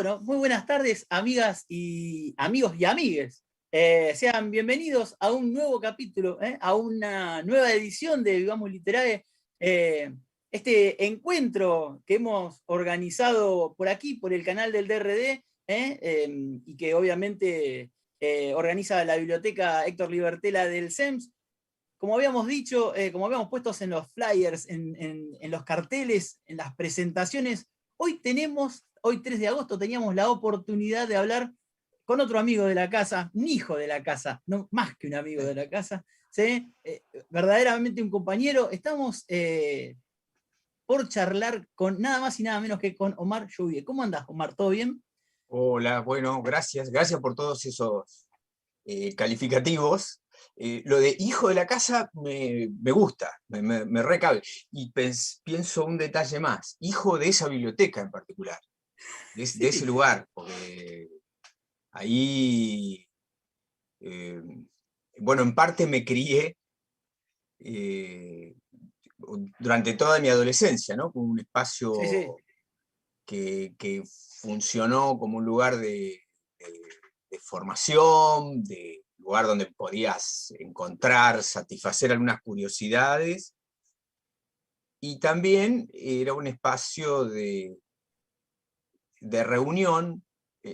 Bueno, muy buenas tardes, amigas y amigos y amigues. Sean bienvenidos a un nuevo capítulo, a una nueva edición de Vivamos Literae. Este encuentro que hemos organizado por aquí, por el canal del DRD, y que obviamente organiza la biblioteca Héctor Libertela del SEMS. Como habíamos dicho, como habíamos puesto en los flyers, en los carteles, en las presentaciones, hoy 3 de agosto, teníamos la oportunidad de hablar con otro amigo de la casa, un hijo de la casa, no más que un amigo de la casa, ¿sí? Verdaderamente un compañero. Estamos por charlar con nada más y nada menos que con Omar Lluvie. ¿Cómo andás, Omar? ¿Todo bien? Hola, bueno, gracias por todos esos calificativos. Lo de hijo de la casa me gusta, me recabe. Y pienso un detalle más, hijo de esa biblioteca en particular, de ese Sí. lugar, porque ahí, eh, bueno, en parte me crié eh, durante toda mi adolescencia, ¿no? Como un Sí, sí. espacio que funcionó como un lugar de formación, de lugar donde podías encontrar, satisfacer algunas curiosidades, y también era un espacio de reunión,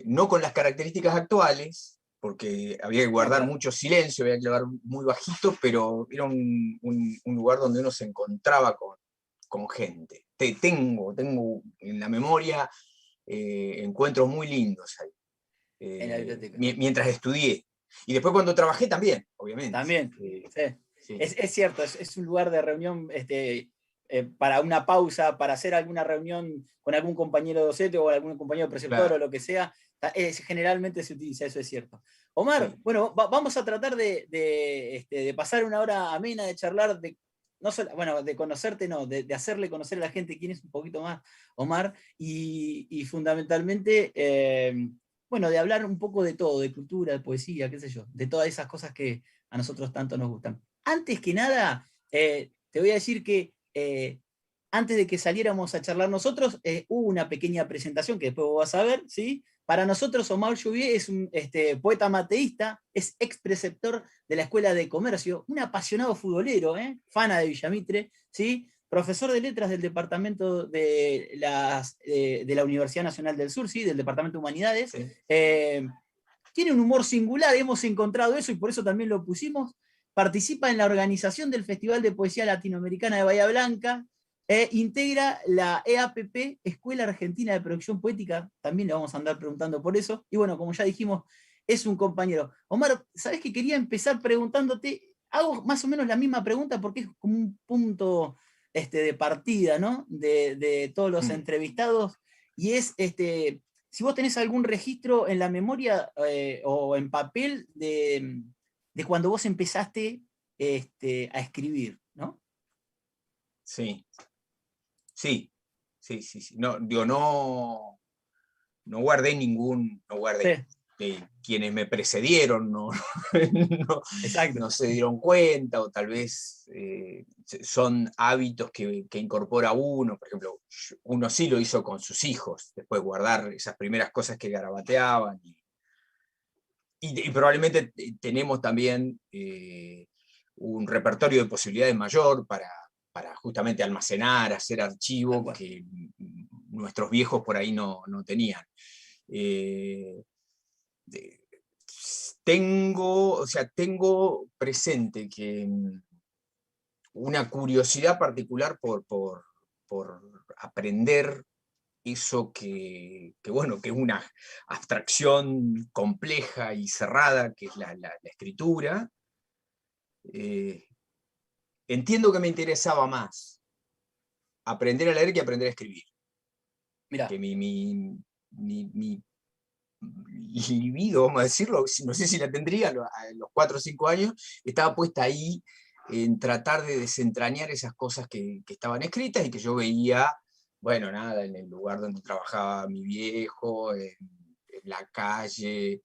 no con las características actuales, porque había que No, guardar claro. mucho silencio, había que hablar muy bajito, pero era un lugar donde uno se encontraba con gente. Tengo en la memoria encuentros muy lindos ahí, En la biblioteca. mientras estudié. Y después cuando trabajé también, obviamente. También, sí. Sí, Es cierto, es un lugar de reunión para una pausa, para hacer alguna reunión con algún compañero docente o algún compañero preceptor o claro, lo que sea. Generalmente se utiliza, eso es cierto. Omar, sí. bueno, vamos a tratar de pasar una hora amena, de charlar, no solo, bueno, de conocerte, no, de hacerle conocer a la gente quién es un poquito más Omar y fundamentalmente, bueno, de hablar un poco de todo, de cultura, de poesía, qué sé yo, de todas esas cosas que a nosotros tanto nos gustan. Antes que nada, te voy a decir que antes de que saliéramos a charlar nosotros, hubo una pequeña presentación que después vos vas a ver, ¿sí? Para nosotros, Omar Lluvie es un poeta mateísta, es ex preceptor de la Escuela de Comercio, un apasionado futbolero, fana de Villamitre, ¿sí? Profesor de letras del departamento de la Universidad Nacional del Sur, ¿sí? Del Departamento de Humanidades. Sí. Tiene un humor singular, hemos encontrado eso y por eso también lo pusimos. Participa en la organización del Festival de Poesía Latinoamericana de Bahía Blanca, integra la EAPP, Escuela Argentina de Producción Poética, también le vamos a andar preguntando por eso, y bueno, como ya dijimos, es un compañero. Omar, ¿sabés que quería empezar preguntándote? Hago más o menos la misma pregunta porque es como un punto de partida, ¿no? De todos los Mm. entrevistados, y es si vos tenés algún registro en la memoria o en papel de cuando vos empezaste a escribir, ¿no? Sí, sí, sí. No, digo, no guardé no Sí, guardé. Quienes me precedieron no, exacto. no se dieron cuenta, o tal vez son hábitos que incorpora uno. Por ejemplo, uno sí lo hizo con sus hijos, después guardar esas primeras cosas que garabateaban. Y probablemente tenemos también un repertorio de posibilidades mayor para justamente almacenar, hacer Tal archivo cual. que nuestros viejos por ahí no tenían. Eh, tengo presente que una curiosidad particular por aprender eso bueno, que es una abstracción compleja y cerrada, que es la escritura. eh, Entiendo que me interesaba más aprender a leer que aprender a escribir. Mirá, Que mi libido, vamos a decirlo, no sé si la tendría a los 4 o 5 años, estaba puesta ahí en tratar de desentrañar esas cosas que estaban escritas y que yo veía, bueno, nada, en el lugar donde trabajaba mi viejo, en la calle,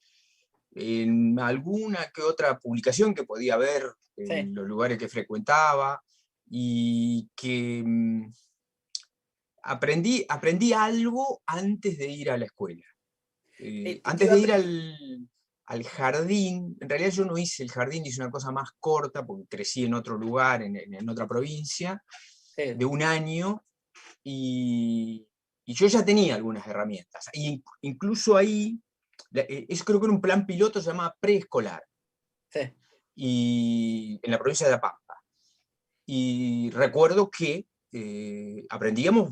en alguna que otra publicación que podía ver sí. en los lugares que frecuentaba, y que aprendí algo antes de ir a la escuela. Te Antes iba a de ir al jardín, en realidad yo no hice el jardín, hice una cosa más corta, porque crecí en otro lugar, en otra provincia, de un año, y yo ya tenía algunas herramientas. Incluso ahí, eso creo que era un plan piloto, se llama preescolar, sí, y en la provincia de La Pampa. Y recuerdo que aprendíamos,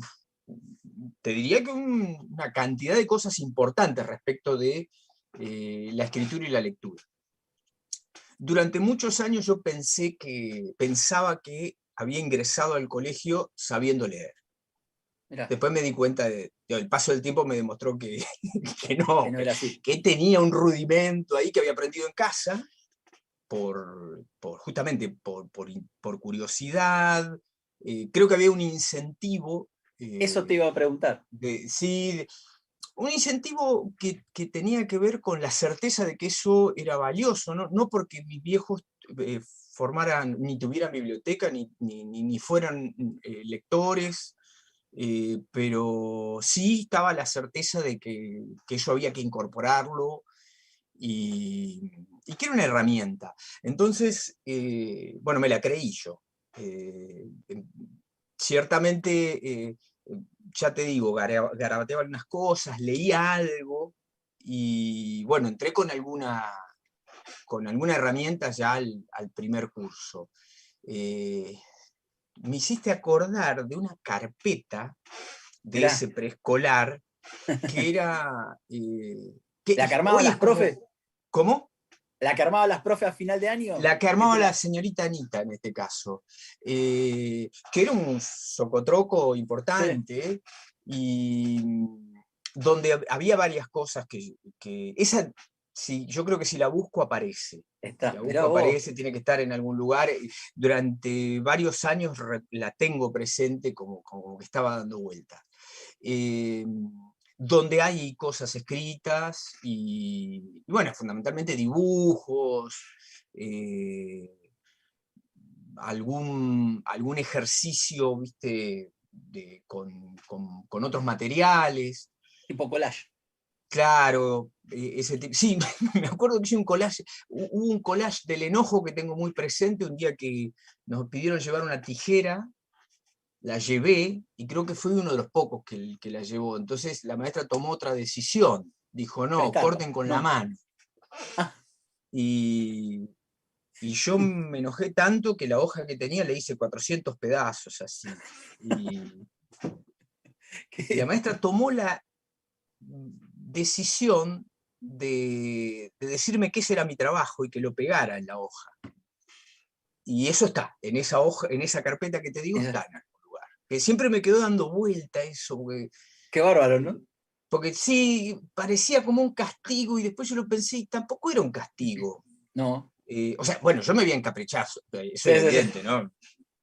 te diría que una cantidad de cosas importantes respecto de la escritura y la lectura. Durante muchos años yo pensaba que había ingresado al colegio sabiendo leer. mirá, Después me di cuenta, el paso del tiempo me demostró que, que que no, no era así. que tenía un rudimento ahí que había aprendido en casa, justamente por curiosidad. Creo que había un incentivo, Eso te iba a preguntar. sí, un incentivo que tenía que ver con la certeza de que eso era valioso, no porque mis viejos formaran, ni tuvieran biblioteca, ni fueran lectores, pero sí estaba la certeza de que eso había que incorporarlo y que era una herramienta. Entonces, bueno, me la creí yo. Ciertamente, ya te digo, garabateaba algunas cosas, leía algo y bueno, entré con alguna herramienta ya al primer curso. Me hiciste acordar de una carpeta de Mirá, ese preescolar que era, que la que armaban hoy es las como, profes, ¿cómo? la que armaban las profes a final de año, La que que armaba te la la... señorita Anita en este caso, que era un socotroco Sí, importante y donde había varias cosas esa, sí, yo creo que si la busco aparece. Si está, la mirá busco vos. aparece, tiene que estar en algún lugar. Durante varios años la tengo presente como que estaba dando vueltas. Eh, donde hay cosas escritas y bueno, fundamentalmente dibujos, eh, algún ejercicio, ¿viste? Con otros materiales. Tipo collage. Claro, sí, me acuerdo que hice un collage, hubo un collage del enojo que tengo muy presente, un día que nos pidieron llevar una tijera, la llevé y creo que fui uno de los pocos que la llevó. Entonces la maestra tomó otra decisión, dijo, Me no, encanta. corten con la No. mano. Ah, Y, y yo me enojé tanto que la hoja que tenía le hice 400 pedazos así. Y, y la que- maestra tomó la decisión de decirme que ese era mi trabajo y que lo pegara en la hoja. Y eso está, en esa hoja, en esa carpeta que te digo, está en algún lugar. Que siempre me quedó dando vuelta eso, qué bárbaro, ¿no? porque sí, parecía como un castigo y después yo lo pensé y tampoco era un castigo. No. O sea, bueno, yo me había encaprichado, eso Sí, era sí, sí. evidente, ¿no?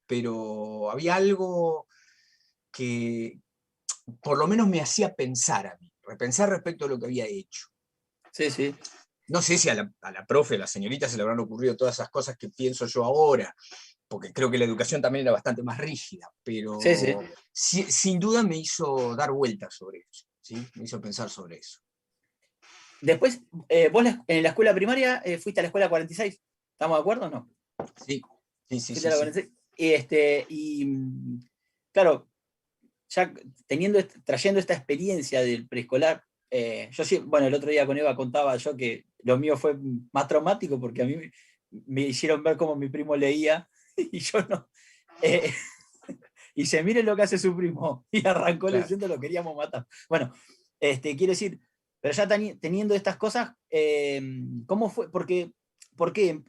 Pero había algo que por lo menos me hacía pensar a mí, repensar respecto a lo que había hecho. Sí, sí. No sé si a la profe, a la señorita se le habrán ocurrido todas esas cosas que pienso yo ahora, porque creo que la educación también era bastante más rígida, Sí, sí. pero sin duda me hizo dar vueltas sobre eso, ¿sí? Me hizo pensar sobre eso. Después, vos en la escuela primaria fuiste a la escuela 46. ¿Estamos de acuerdo o no? Sí, sí, sí, Fuiste a sí, la sí. 46. Claro, ya trayendo esta experiencia del preescolar, yo sí, bueno, el otro día con Eva contaba yo que lo mío fue más traumático porque a mí me hicieron ver cómo mi primo leía y yo no. Eh, y se mire lo que hace su primo. Y arrancó Claro. leyendo, lo queríamos matar. Bueno, quiero decir, pero ya teniendo estas cosas, ¿cómo fue? ¿Por qué? Porque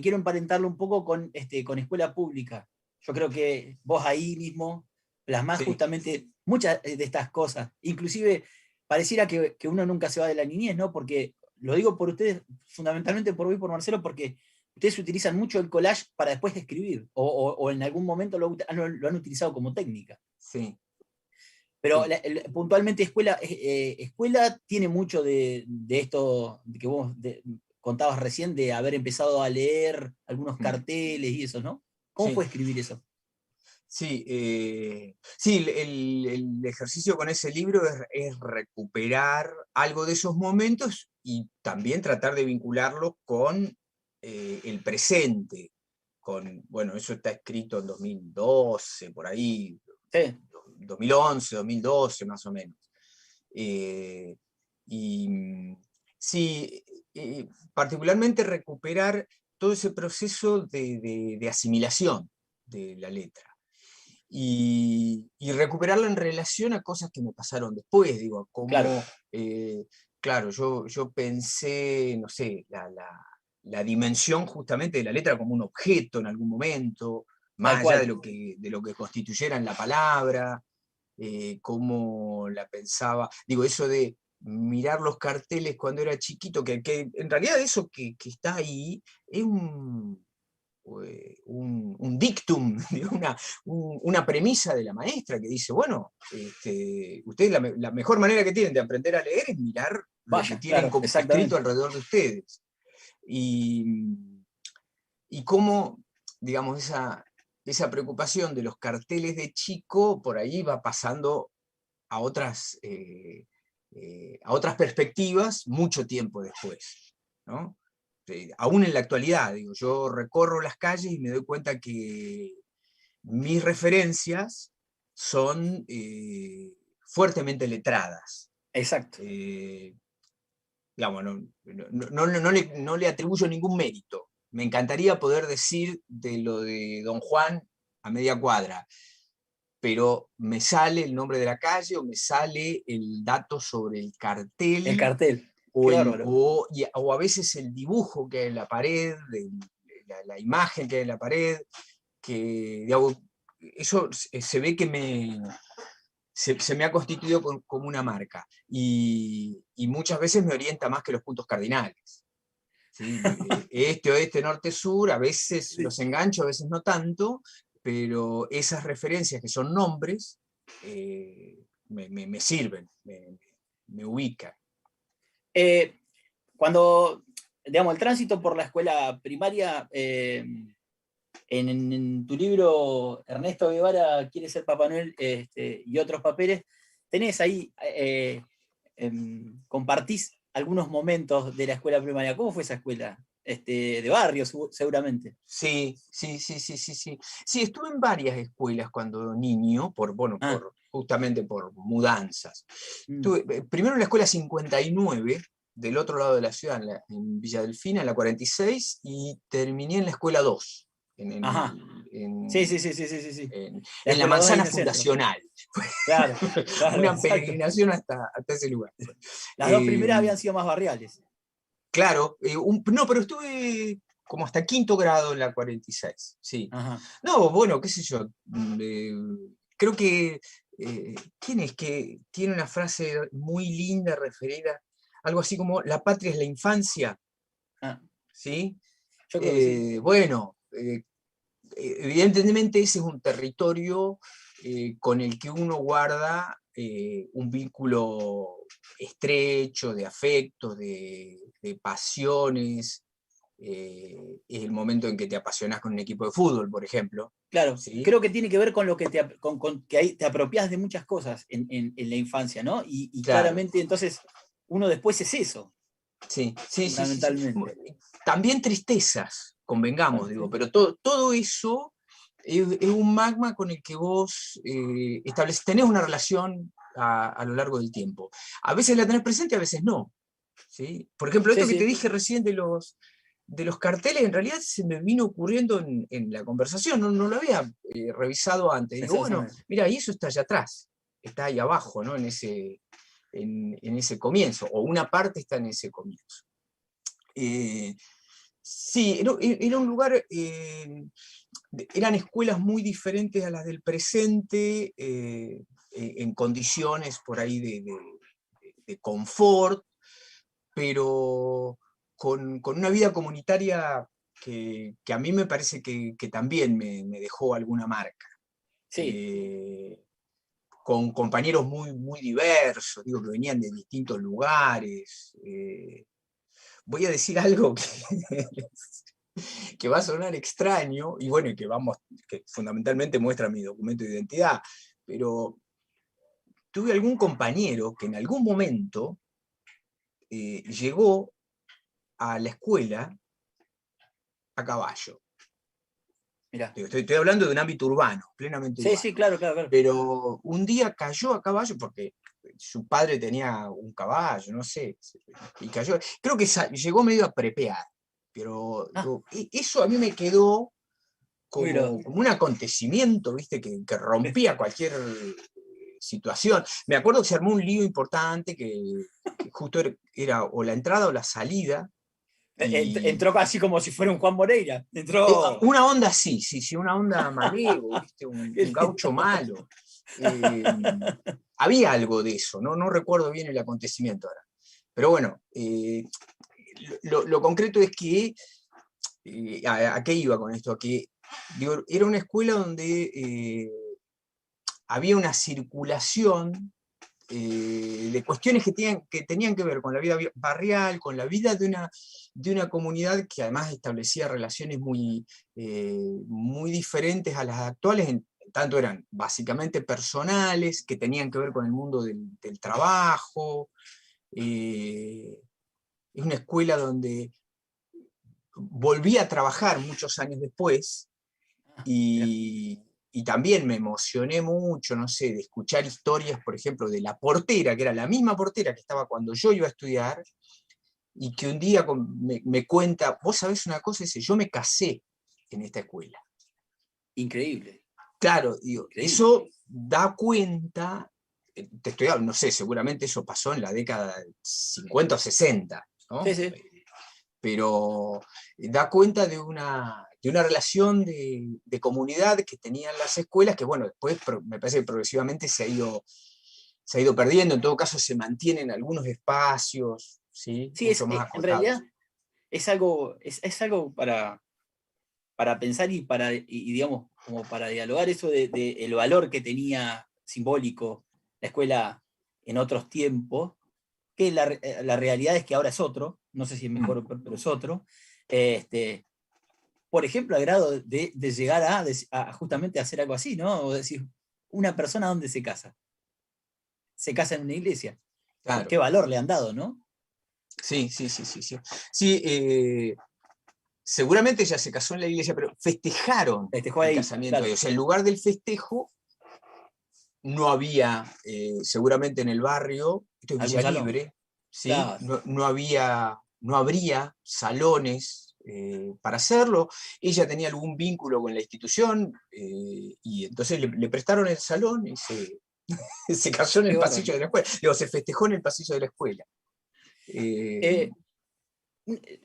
quiero emparentarlo un poco con escuela pública. Yo creo que vos ahí mismo plasmás Sí, justamente muchas de estas cosas. Inclusive pareciera que uno nunca se va de la niñez, ¿no? Porque lo digo por ustedes, fundamentalmente por vos y por Marcelo, porque ustedes utilizan mucho el collage para después escribir, o en algún momento lo han utilizado como técnica. sí, Pero sí, puntualmente escuela tiene mucho de esto que vos contabas recién, de haber empezado a leer algunos mm, carteles y eso, ¿no? ¿Cómo sí. fue escribir eso? Sí, sí, el ejercicio con ese libro es recuperar algo de esos momentos y también tratar de vincularlo con el presente. Bueno, eso está escrito en 2012, por ahí, Sí, 2011, 2012 más o menos. Eh, y sí, particularmente recuperar todo ese proceso de asimilación de la letra y recuperarlo en relación a cosas que me pasaron después, digo, claro, como, claro, yo pensé, no sé, la dimensión justamente de la letra como un objeto en algún momento, tal más allá cual. de lo que constituyera en la palabra, cómo la pensaba, digo, eso de mirar los carteles cuando era chiquito, que en realidad eso que está ahí es un dictum, una premisa de la maestra que dice, bueno, ustedes la mejor manera que tienen de aprender a leer es mirar lo que Vaya, tienen claro, escrito exactamente. alrededor de ustedes. Y, y cómo, digamos, esa preocupación de los carteles de chico por ahí va pasando a a otras perspectivas mucho tiempo después, ¿no? Aún en la actualidad, digo, yo recorro las calles y me doy cuenta que mis referencias son fuertemente letradas. Exacto. Eh, digamos, no le atribuyo ningún mérito. Me encantaría poder decir de lo de Don Juan a media cuadra, pero me sale el nombre de la calle o me sale el dato sobre el El cartel cartel. o, Qué bárbaro. o a veces el dibujo que hay en la pared, la imagen que hay en la pared, que digamos, eso se ve que se me ha constituido como una marca y muchas veces me orienta más que los puntos cardinales. ¿Sí? Este, oeste, norte, sur, a veces Sí. los engancho, a veces no tanto, pero esas referencias que son nombres me sirven, me ubican. Eh, Cuando, digamos, el tránsito por la escuela primaria, en tu libro Ernesto Guevara quiere ser Papá Noel, y otros papeles, tenés ahí, compartís algunos momentos de la escuela primaria. ¿Cómo fue esa escuela? De barrio, seguramente. Sí, sí, sí, sí, sí, sí. Sí, estuve en varias escuelas cuando niño, bueno, Ah, justamente por mudanzas. mm, Estuve, primero en la escuela 59, del otro lado de la ciudad, en Villa Delfina, en la 46, y terminé en la escuela 2, en, ajá. en- Sí, en- sí, sí, sí, sí, sí, sí. La en la escuela 2 ahí manzana en el centro. fundacional. Claro, claro, Una exacto. peregrinación hasta ese lugar. Las dos Eh, primeras habían sido más barriales. claro, no, pero estuve como hasta quinto grado en la 46, sí. Ajá. No, bueno, qué sé yo, creo que, ¿quién es que tiene una frase muy linda referida? Algo así como, la patria es la infancia, Ah, ¿sí? yo creo que sí. Bueno, evidentemente ese es un territorio con el que uno guarda un vínculo estrecho de afectos, de pasiones. Es el momento en que te apasionas con un equipo de fútbol, por ejemplo. Claro, ¿Sí? creo que tiene que ver con lo que con que ahí te apropias de muchas cosas en la infancia, ¿no? Y Claro, claramente entonces uno después es eso, sí, sí, sí, sí, sí. fundamentalmente. También tristezas, convengamos, Bueno, digo, sí. pero todo eso es un magma con el que vos tenés una relación a lo largo del tiempo. A veces la tenés presente, a veces no. ¿Sí? Por ejemplo, Sí, esto que te sí. dije recién de los carteles, en realidad se me vino ocurriendo en la conversación, no lo había revisado antes. Digo, Pensabas bueno, mira, y eso está allá atrás, está ahí abajo, ¿no? En ese comienzo, o una parte está en ese comienzo. Eh, sí, era un lugar, eran escuelas muy diferentes a las del presente, en condiciones por ahí de confort, pero con una vida comunitaria que a mí me parece que también me dejó alguna marca. Sí. Eh, con compañeros muy diversos, digo, que venían de distintos lugares. Voy a decir algo que que va a sonar extraño, y bueno, y que fundamentalmente muestra mi documento de identidad, pero tuve algún compañero que en algún momento llegó a la escuela a caballo. Mirá. Estoy hablando de un ámbito urbano, plenamente Sí, urbano. sí, claro, claro, claro. Pero un día cayó a caballo porque su padre tenía un caballo, no sé, y cayó. Creo que llegó medio a prepear, pero Ah, eso a mí me quedó mira. como un acontecimiento, ¿viste? Que rompía cualquier situación. Me acuerdo que se armó un lío importante que justo era o la entrada o la salida. Y Entró casi como si fuera un Juan Moreira. Entró. una onda así, sí, sí, una onda malevo, ¿viste? Un Qué gaucho lindo. malo. Eh, Había algo de eso, no recuerdo bien el acontecimiento ahora. Pero bueno, lo concreto es que, ¿a qué iba con esto? A que digo, era una escuela donde había una circulación de cuestiones que tenían que ver con la vida barrial, con la vida de una comunidad que además establecía relaciones muy diferentes a las actuales, tanto eran básicamente personales, que tenían que ver con el mundo del trabajo. Es una escuela donde volví a trabajar muchos años después Mirá, y también me emocioné mucho, no sé, de escuchar historias, por ejemplo, de la portera, que era la misma portera que estaba cuando yo iba a estudiar, y que un día me cuenta, vos sabés una cosa, dice, yo me casé en esta escuela. increíble, Claro, digo, increíble. eso da cuenta, te estoy hablando, no sé, seguramente eso pasó en la década de 50 o 60, Sí, ¿no? sí. Pero da cuenta de una relación de comunidad que tenían las escuelas, que bueno, después me parece que progresivamente se ha ido perdiendo, en todo caso se mantienen algunos espacios, ¿sí? Sí, Mucho más en realidad acotados. es algo para pensar y, digamos, como para dialogar eso de el valor que tenía simbólico la escuela en otros tiempos, que la realidad es que ahora es otro, no sé si es mejor Mm. o peor, pero es otro. Este, por ejemplo, al grado de llegar a justamente hacer algo así, ¿no? O decir, una persona donde se casa en una iglesia. ¿Qué Claro, valor le han dado, no? sí, sí, sí, sí, sí. Sí, seguramente ella se casó en la iglesia, pero festejaron Festejó el ahí, casamiento ahí. claro. O sea, en lugar del festejo no había, seguramente en el barrio, esto es Algún Villa salón. Libre, ¿sí? Claro. No habría salones para hacerlo. Ella tenía algún vínculo con la institución y entonces le prestaron el salón y se casó en Qué el bárbaro. pasillo de la escuela. Digo, se festejó en el pasillo de la escuela. Eh, Eh,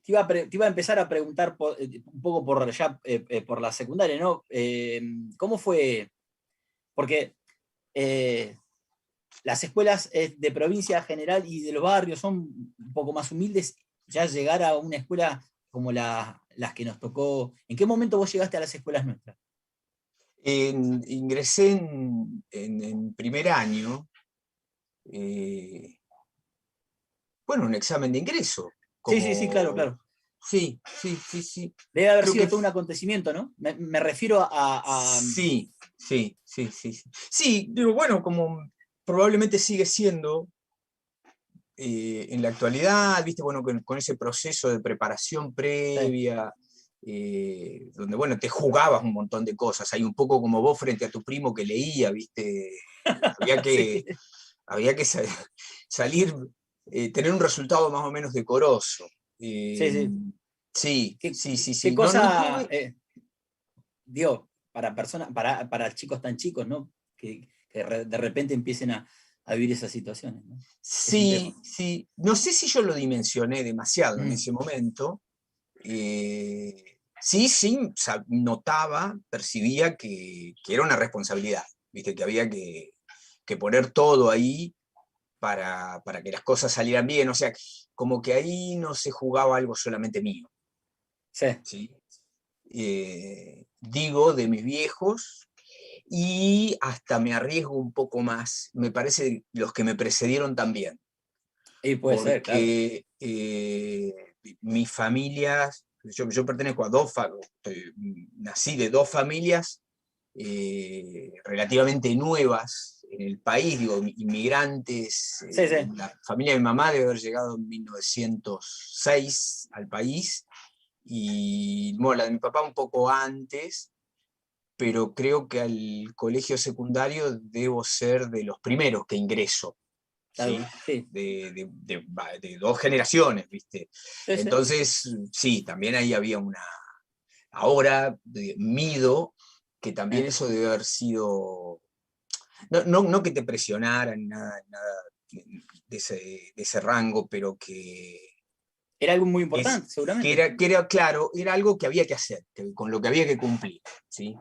te iba a empezar a preguntar un poco por la secundaria, ¿no? ¿Cómo fue? Porque eh, las escuelas de provincia general y de los barrios son un poco más humildes. Ya llegar a una escuela como las que nos tocó. ¿En qué momento vos llegaste a las escuelas nuestras? Ingresé en primer año, eh, bueno, un examen de ingreso, Sí, sí, sí, claro, como, claro. sí, sí, sí, sí. Debe haber Creo que sido todo un acontecimiento, ¿no? Me refiero sí, sí, sí, sí, sí. Sí, digo, bueno, como probablemente sigue siendo en la actualidad, viste, bueno, con ese proceso de preparación sí. previa, donde, bueno, te jugabas un montón de cosas. Hay un poco como vos frente a tu primo que leía, viste, había Sí, que, había que salir, tener un resultado más o menos decoroso. sí, Eh, sí. sí, ¿Qué, sí, sí, qué sí. No cosa, tuve. digo, para personas, para chicos tan chicos, ¿no? Que de repente empiecen a vivir esas situaciones, ¿no? Es un tema. Sí, sí. No sé si yo lo dimensioné demasiado en Mm, ese momento. Sí, sí, notaba, percibía que era una responsabilidad, ¿viste? Que había que poner todo ahí para que las cosas salieran bien. O sea, como que ahí no se jugaba algo solamente mío, sí, ¿sí? Digo, de mis viejos, y hasta me arriesgo un poco más, me parece los que me precedieron también, y puede ser, claro. porque mis familias Yo pertenezco a nací de dos familias relativamente nuevas en el país, digo, inmigrantes. Sí, sí. La familia de mi mamá debe haber llegado en 1906 al país, y bueno, la de mi papá un poco antes, pero creo que al colegio secundario debo ser de los primeros que ingreso, ¿sí? Sí. De dos generaciones, ¿viste? Sí, sí. Entonces, sí, también ahí había una... Ahora mido que también eso debe haber sido... No que te presionaran, nada de ese rango, pero que Era algo muy importante, seguramente. era, claro, era algo que había que hacer, con lo que había que cumplir, ¿sí?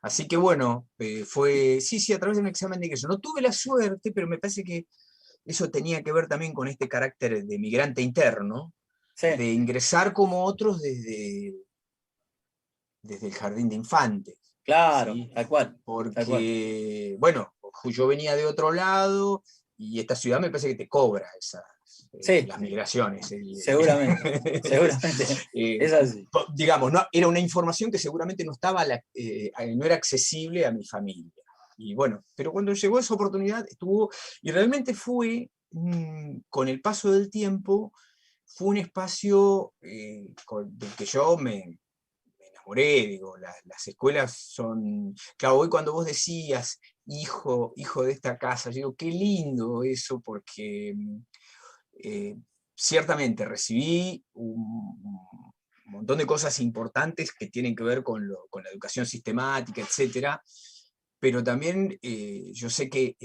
Así que bueno, sí, a través de un examen de ingreso. No tuve la suerte, pero me parece que eso tenía que ver también con este carácter de migrante interno, Sí, de ingresar como otros desde el jardín de infantes, claro, ¿sí? tal cual, tal cual. Porque, bueno, yo venía de otro lado, y esta ciudad me parece que te cobra Sí, las migraciones. seguramente, seguramente. Eh, Es así. digamos, no, era una información que seguramente no no era accesible a mi familia. Y bueno, pero cuando llegó esa oportunidad estuvo, y realmente fue, con el paso del tiempo, fue un espacio del que yo me enamoré. Digo, las escuelas son, claro, hoy cuando vos decías hijo de esta casa, yo digo, qué lindo eso, porque eh, ciertamente recibí un montón de cosas importantes que tienen que ver con la educación sistemática, etcétera, pero también yo sé que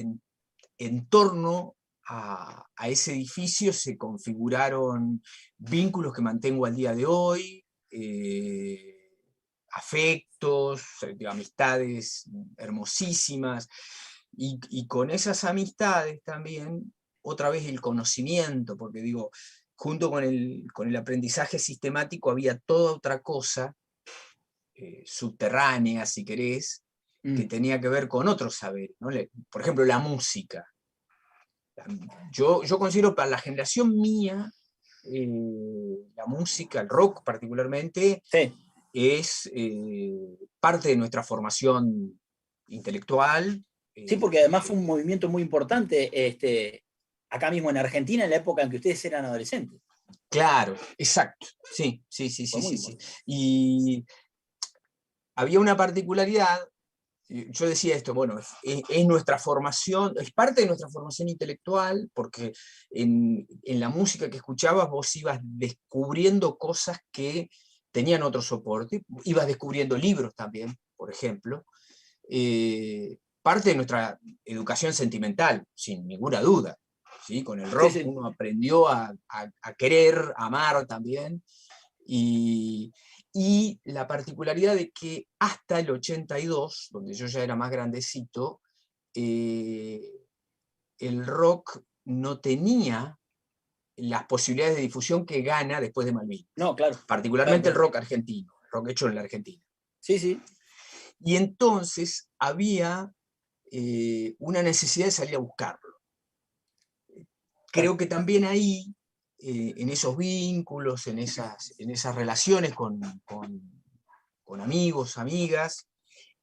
en torno a ese edificio se configuraron vínculos que mantengo al día de hoy, afectos, amistades hermosísimas, y con esas amistades también, otra vez el conocimiento, porque digo, junto con el aprendizaje sistemático había toda otra cosa, subterránea, si querés, que Mm. tenía que ver con otros saberes, ¿no? Por ejemplo, la música. Yo considero para la generación mía, la música, el rock particularmente, Sí, es parte de nuestra formación intelectual. sí, porque además fue un movimiento muy importante acá mismo en Argentina en la época en que ustedes eran adolescentes. Claro, exacto. Sí, sí, sí, Fue sí, muy sí, sí. importante. Y había una particularidad. Yo decía esto, bueno, es nuestra formación, es parte de nuestra formación intelectual, porque en la música que escuchabas vos ibas descubriendo cosas que tenían otro soporte, ibas descubriendo libros también, por ejemplo. Parte de nuestra educación sentimental, sin ninguna duda. ¿Sí? Con el Sí, rock sí. uno aprendió a querer, a amar también. Y, y la particularidad de que hasta el 82, donde yo ya era más grandecito, eh, el rock no tenía las posibilidades de difusión que gana después de Malvinas. No, claro, claro, Particularmente el claro. rock argentino, el rock hecho en la Argentina. Sí, sí. Y entonces había una necesidad de salir a buscarlo. Claro. Creo que también ahí, en esos vínculos, en esas relaciones con amigos, amigas,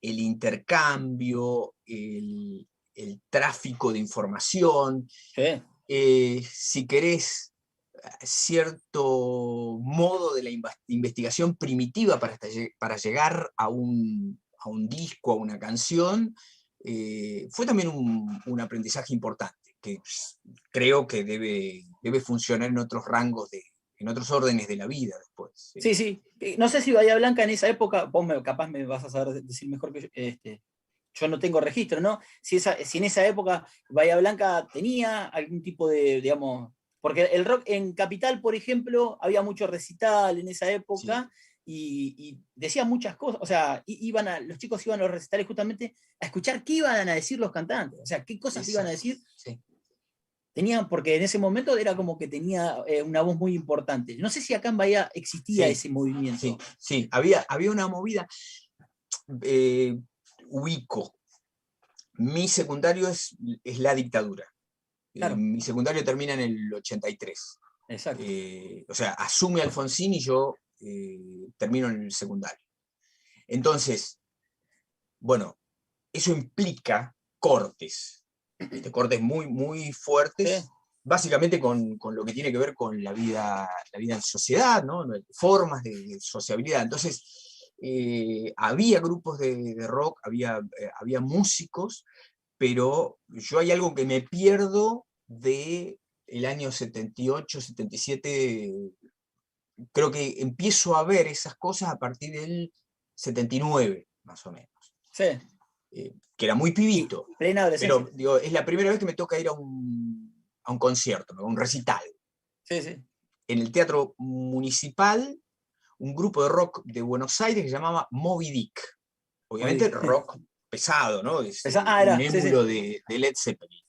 el intercambio, el tráfico de información, Sí, si querés, cierto modo de la investigación primitiva para llegar a un disco, a una canción, fue también un aprendizaje importante, que creo que debe funcionar en otros rangos, en otros órdenes de la vida después. Sí. sí, sí. No sé si Bahía Blanca en esa época, capaz me vas a saber decir mejor que yo, yo no tengo registro, ¿no? Si en esa época Bahía Blanca tenía algún tipo de, digamos, porque el rock en Capital, por ejemplo, había mucho recital en esa Sí, época y decían muchas cosas, o sea, los chicos iban a los recitales justamente a escuchar qué iban a decir los cantantes, o sea, qué cosas iban a exacto. decir. Sí. Tenían, porque en ese momento era como que tenía una voz muy importante. No sé si acá en Bahía existía Sí, ese sí, movimiento. sí, había una movida. eh, Ubico. Mi secundario es la dictadura. Claro. Mi secundario termina en el 83. Exacto. O sea, asume Alfonsín y yo termino en el secundario. Entonces, bueno, eso implica cortes, ¿viste? Cortes muy, muy fuertes, Sí, básicamente con lo que tiene que ver con la vida en sociedad, ¿no? Formas de sociabilidad. Entonces, había grupos de rock, había músicos, pero yo hay algo que me pierdo de el año 78, 77, creo que empiezo a ver esas cosas a partir del 79, más o menos, sí. que era muy Y pibito, plena adolescencia. pero digo, es la primera vez que me toca ir a un concierto, a un recital. Sí, sí. En el Teatro Municipal, un grupo de rock de Buenos Aires que se llamaba Moby Dick. Obviamente Muy rock pesado, ¿no? Es un Era, sí, sí. émulo de Led Zeppelin.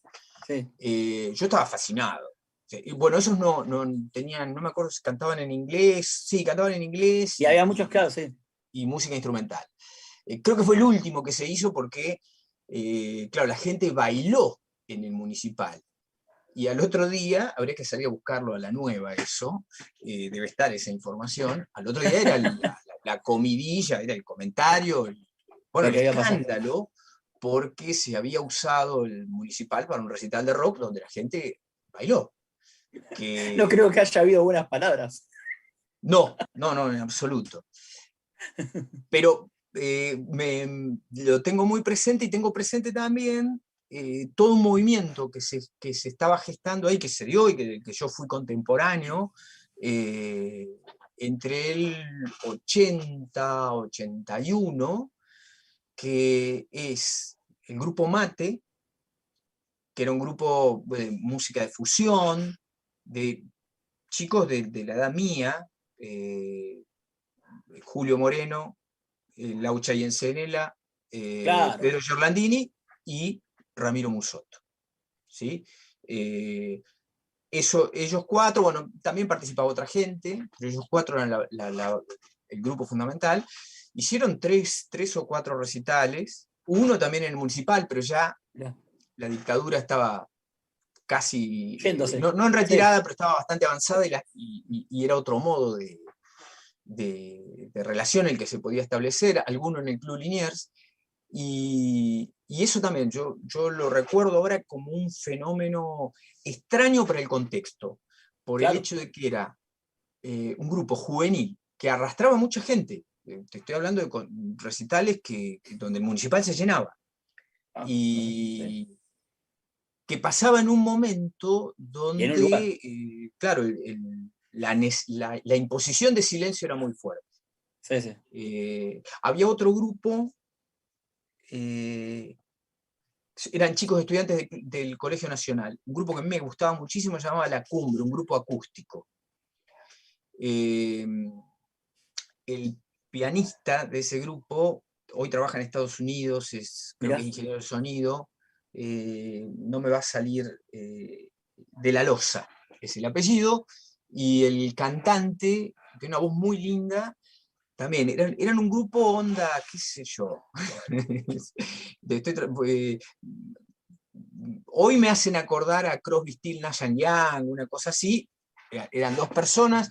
Sí. Yo estaba fascinado. Y bueno, esos no tenían, no me acuerdo si cantaban en inglés, sí, cantaban en inglés Y había muchos casos, sí. y música instrumental. Creo que fue el último que se hizo porque, claro, la gente bailó en el municipal. Y al otro día, habría que salir a buscarlo a la nueva, eso, debe estar esa información. Al otro día era la comidilla, era el comentario, bueno, Lo el que había pasado. escándalo, porque se había usado el municipal para un recital de rock donde la gente bailó. No creo Que que haya habido buenas palabras. no, en absoluto. Pero lo tengo muy presente y tengo presente también todo un movimiento que se estaba gestando ahí, que se dio y que yo fui contemporáneo, eh, entre el 80, 81, que es el grupo Mate, que era un grupo de música de fusión, de chicos de la edad mía, eh, Julio Moreno, Laucha y Encenela, Claro. Pedro Giorlandini y Ramiro Musotto. ¿Sí? Ellos cuatro, bueno, también participaba otra gente, pero ellos cuatro eran el grupo fundamental. Hicieron tres o cuatro recitales, uno también en el municipal, pero ya Mirá. la dictadura estaba casi, Yéndose. no en Sí. retirada, pero estaba bastante avanzada y era otro modo de relación el que se podía establecer, alguno en el Club Liniers, y eso también, yo lo recuerdo ahora como un fenómeno extraño para el contexto, por el Claro. hecho de que era un grupo juvenil que arrastraba mucha gente. Te estoy hablando de recitales donde el municipal se llenaba. Ah, sí. Y que pasaba en un momento Y en un lugar. donde, claro, la imposición de silencio era muy fuerte. Sí, sí. Había otro grupo, eh, eran chicos estudiantes del Colegio Nacional, un grupo que a mí me gustaba muchísimo, se llamaba La Cumbre, un grupo acústico. Eh, el pianista de ese grupo hoy trabaja en Estados Unidos, creo que es Mirá. ingeniero de sonido, no me va a salir, de la Loza, es el apellido, y el cantante, que tiene una voz muy linda, también eran un grupo onda, qué sé yo. Hoy me hacen acordar a Crosby, Still, Nash Young, una cosa así. Eran dos personas,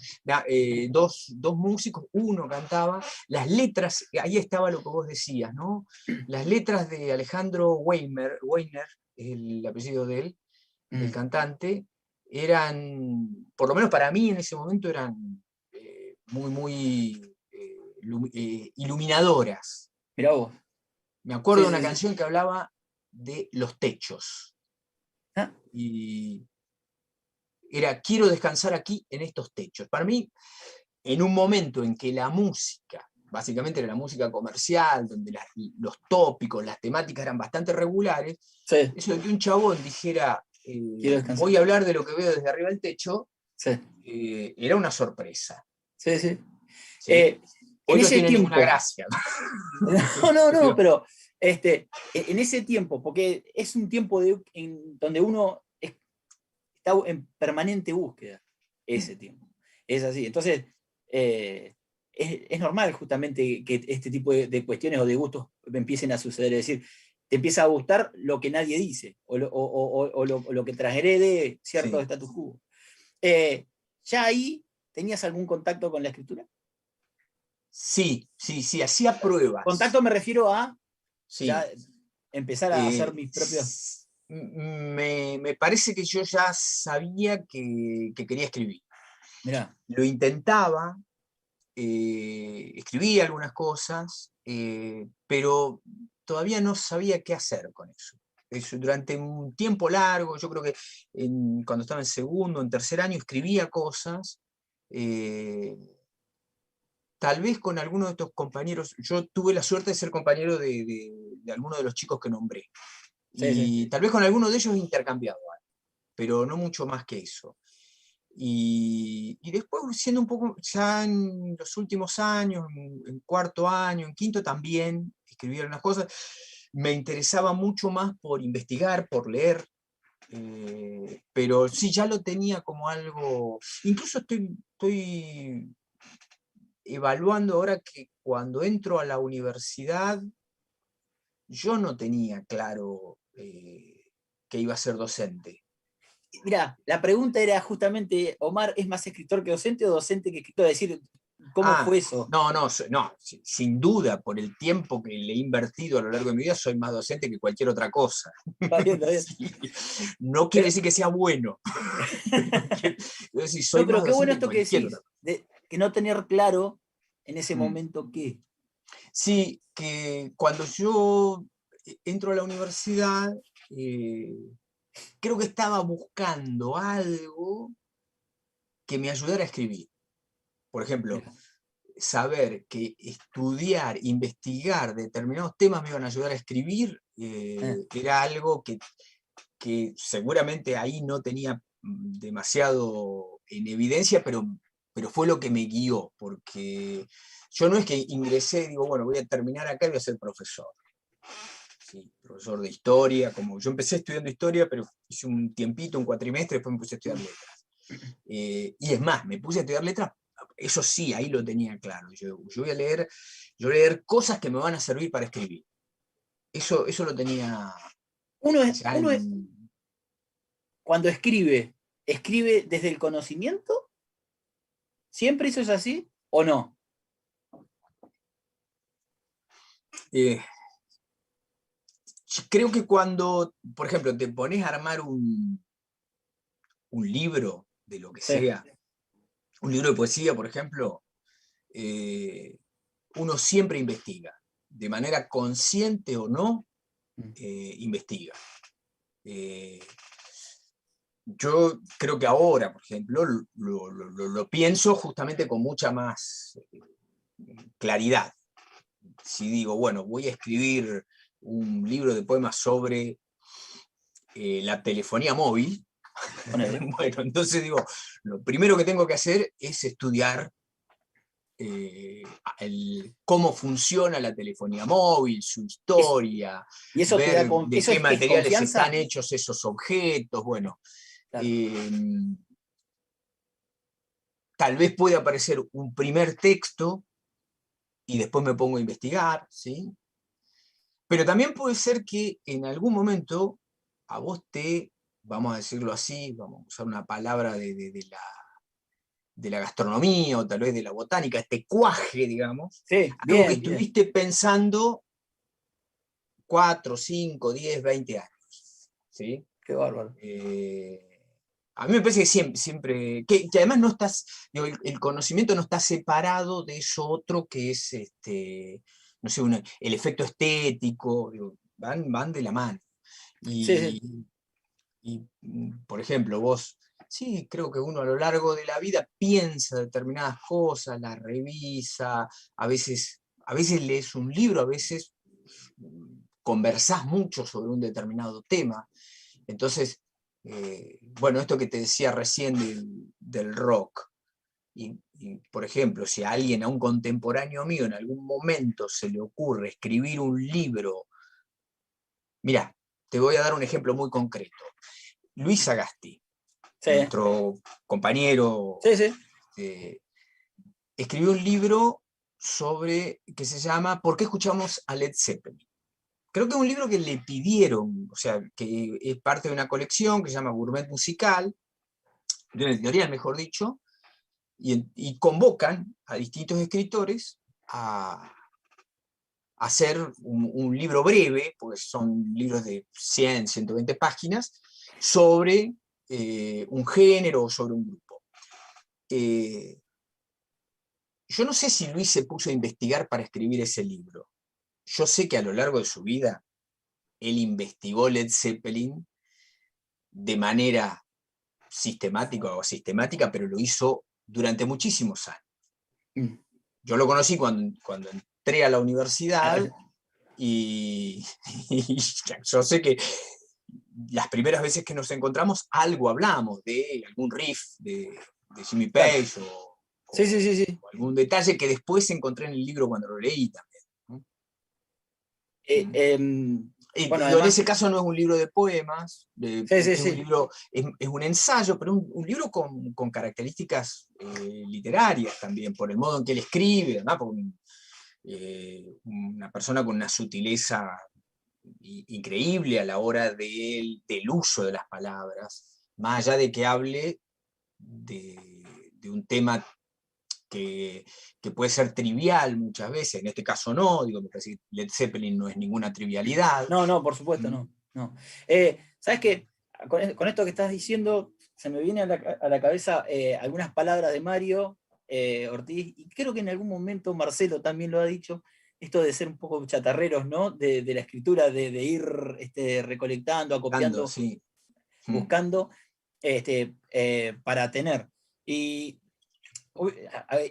dos músicos, uno cantaba. Las letras, ahí estaba lo que vos decías, ¿no? Las letras de Alejandro Weiner, el apellido de él, del Mm. cantante, eran, por lo menos para mí en ese momento, eran muy, muy iluminadoras. Mirá vos. Me acuerdo Sí, de una sí, sí. canción que hablaba de los techos. Ah, Y era, quiero descansar aquí en estos techos. Para mí, en un momento en que la música, básicamente era la música comercial, donde los tópicos, las temáticas eran bastante regulares, sí. eso de que un chabón dijera, Quiero descansar. voy a hablar de lo que veo desde arriba del techo, Sí. era una sorpresa. Sí, sí. ¿Sí? En Hoy no ese tiene ninguna tiempo. gracia. No, pero en ese tiempo, porque es un tiempo en donde uno está en permanente búsqueda, ese tiempo. Es así. Entonces, es normal justamente que este tipo de cuestiones o de gustos empiecen a suceder. Es decir, te empieza a gustar lo que nadie dice o lo que transgrede cierto Sí. status quo. Eh, ¿Ya ahí tenías algún contacto con la escritura? Sí, hacía pruebas. Contacto me refiero a ya Sí. empezar a hacer mis propios... Me parece que yo ya sabía que quería escribir. Mirá, Lo intentaba, escribía algunas cosas, pero todavía no sabía qué hacer con eso. Durante un tiempo largo, yo creo que cuando estaba en segundo, en tercer año, escribía cosas. eh, Tal vez con alguno de estos compañeros, yo tuve la suerte de ser compañero de alguno de los chicos que nombré. sí, sí. Y tal vez con alguno de ellos intercambiaba, pero no mucho más que eso. Y después, siendo un poco, ya en los últimos años, en cuarto año, en quinto también, escribí unas cosas, me interesaba mucho más por investigar, por leer, pero sí, ya lo tenía como algo, incluso estoy evaluando ahora que cuando entro a la universidad, yo no tenía claro que iba a ser docente. Mira, la pregunta era justamente, ¿Omar es más escritor que docente o docente que escritor? Es decir, ¿cómo Ah, fue eso? no, no, no, sin duda, por el tiempo que le he invertido a lo largo de mi vida, soy más docente que cualquier otra cosa. Está bien, está bien. Sí. No quiere Pero, decir que sea bueno. Quiero decir, no, soy pero más qué bueno docente que esto que cualquier otra decís, cosa. de que no tener claro en ese Mm. momento qué. Sí, que cuando yo entro a la universidad, eh, creo que estaba buscando algo que me ayudara a escribir. Por ejemplo, Mira, saber que estudiar, investigar determinados temas me iban a ayudar a escribir, eh, era algo que seguramente ahí no tenía demasiado en evidencia, pero fue lo que me guió, porque yo no es que ingresé y digo, bueno, voy a terminar acá y voy a ser profesor. Sí, profesor de historia, como yo empecé estudiando historia, pero hice un tiempito, un cuatrimestre, después me puse a estudiar letras. Y es más, me puse a estudiar letras, eso sí, ahí lo tenía claro. Yo voy a leer cosas que me van a servir para escribir. Eso lo tenía ya uno es, en... cuando escribe, ¿escribe desde el conocimiento? ¿Siempre eso es así o no? eh, Creo que cuando, por ejemplo, te pones a armar un libro de lo que Sí. sea, un libro de poesía, por ejemplo, eh, uno siempre investiga, de manera consciente o no, investiga. Eh, yo creo que ahora, por ejemplo, lo pienso justamente con mucha más claridad. Si digo, bueno, voy a escribir un libro de poemas sobre la telefonía móvil, Ponele. bueno, entonces digo, lo primero que tengo que hacer es estudiar cómo funciona la telefonía móvil, su Es- historia, y eso te da, ver de eso qué es materiales están confianza. hechos esos objetos, bueno. Claro. eh, Tal vez pueda aparecer un primer texto y después me pongo a investigar, ¿sí? Pero también puede ser que en algún momento a vos vamos a decirlo así, vamos a usar una palabra de la gastronomía o tal vez de la botánica, este cuaje, digamos, Sí, algo que bien, bien. estuviste pensando 4, 5, 10, 20 años. ¿Sí? Qué bárbaro. Eh, a mí me parece que que además no estás, digo, el conocimiento no está separado de eso otro que es, no sé, el efecto estético, digo, van de la mano. Sí, sí. Por ejemplo, vos, sí, creo que uno a lo largo de la vida piensa determinadas cosas, las revisa, a veces lees un libro, a veces conversás mucho sobre un determinado tema. Entonces, bueno, esto que te decía recién del rock, por ejemplo, si a alguien, a un contemporáneo mío, en algún momento se le ocurre escribir un libro, mira, te voy a dar un ejemplo muy concreto. Luis Sagasti, Sí, nuestro compañero, sí, sí. eh, escribió un libro que se llama ¿Por qué escuchamos a Led Zeppelin? Creo que es un libro que le pidieron, o sea, que es parte de una colección que se llama Gourmet Musical, de una editorial, mejor dicho, y convocan a distintos escritores a hacer un libro breve, pues son libros de 100, 120 páginas, sobre un género o sobre un grupo. Yo no sé si Luis se puso a investigar para escribir ese libro. Yo sé que a lo largo de su vida, él investigó Led Zeppelin de manera sistemática o asistemática, pero lo hizo durante muchísimos años. Yo lo conocí cuando entré a la universidad y yo sé que las primeras veces que nos encontramos algo hablamos de algún riff de Jimmy Page Sí. o algún detalle que después encontré en el libro cuando lo leí también, ¿no? Bueno, En además, ese caso no es un libro de poemas, es un sí. libro, es un ensayo, pero un libro con características literarias también, por el modo en que él escribe, ¿no? Por una persona con una sutileza increíble a la hora del uso de las palabras, más allá de que hable de un tema que puede ser trivial muchas veces, en este caso no, digo, me parece que Led Zeppelin no es ninguna trivialidad. No, por supuesto, no. ¿Sabes qué? Con esto que estás diciendo, se me viene a la cabeza algunas palabras de Mario Ortiz, y creo que en algún momento Marcelo también lo ha dicho, esto de ser un poco chatarreros, ¿no? De la escritura, de ir recolectando, acopiando, Sí. buscando para tener. Y,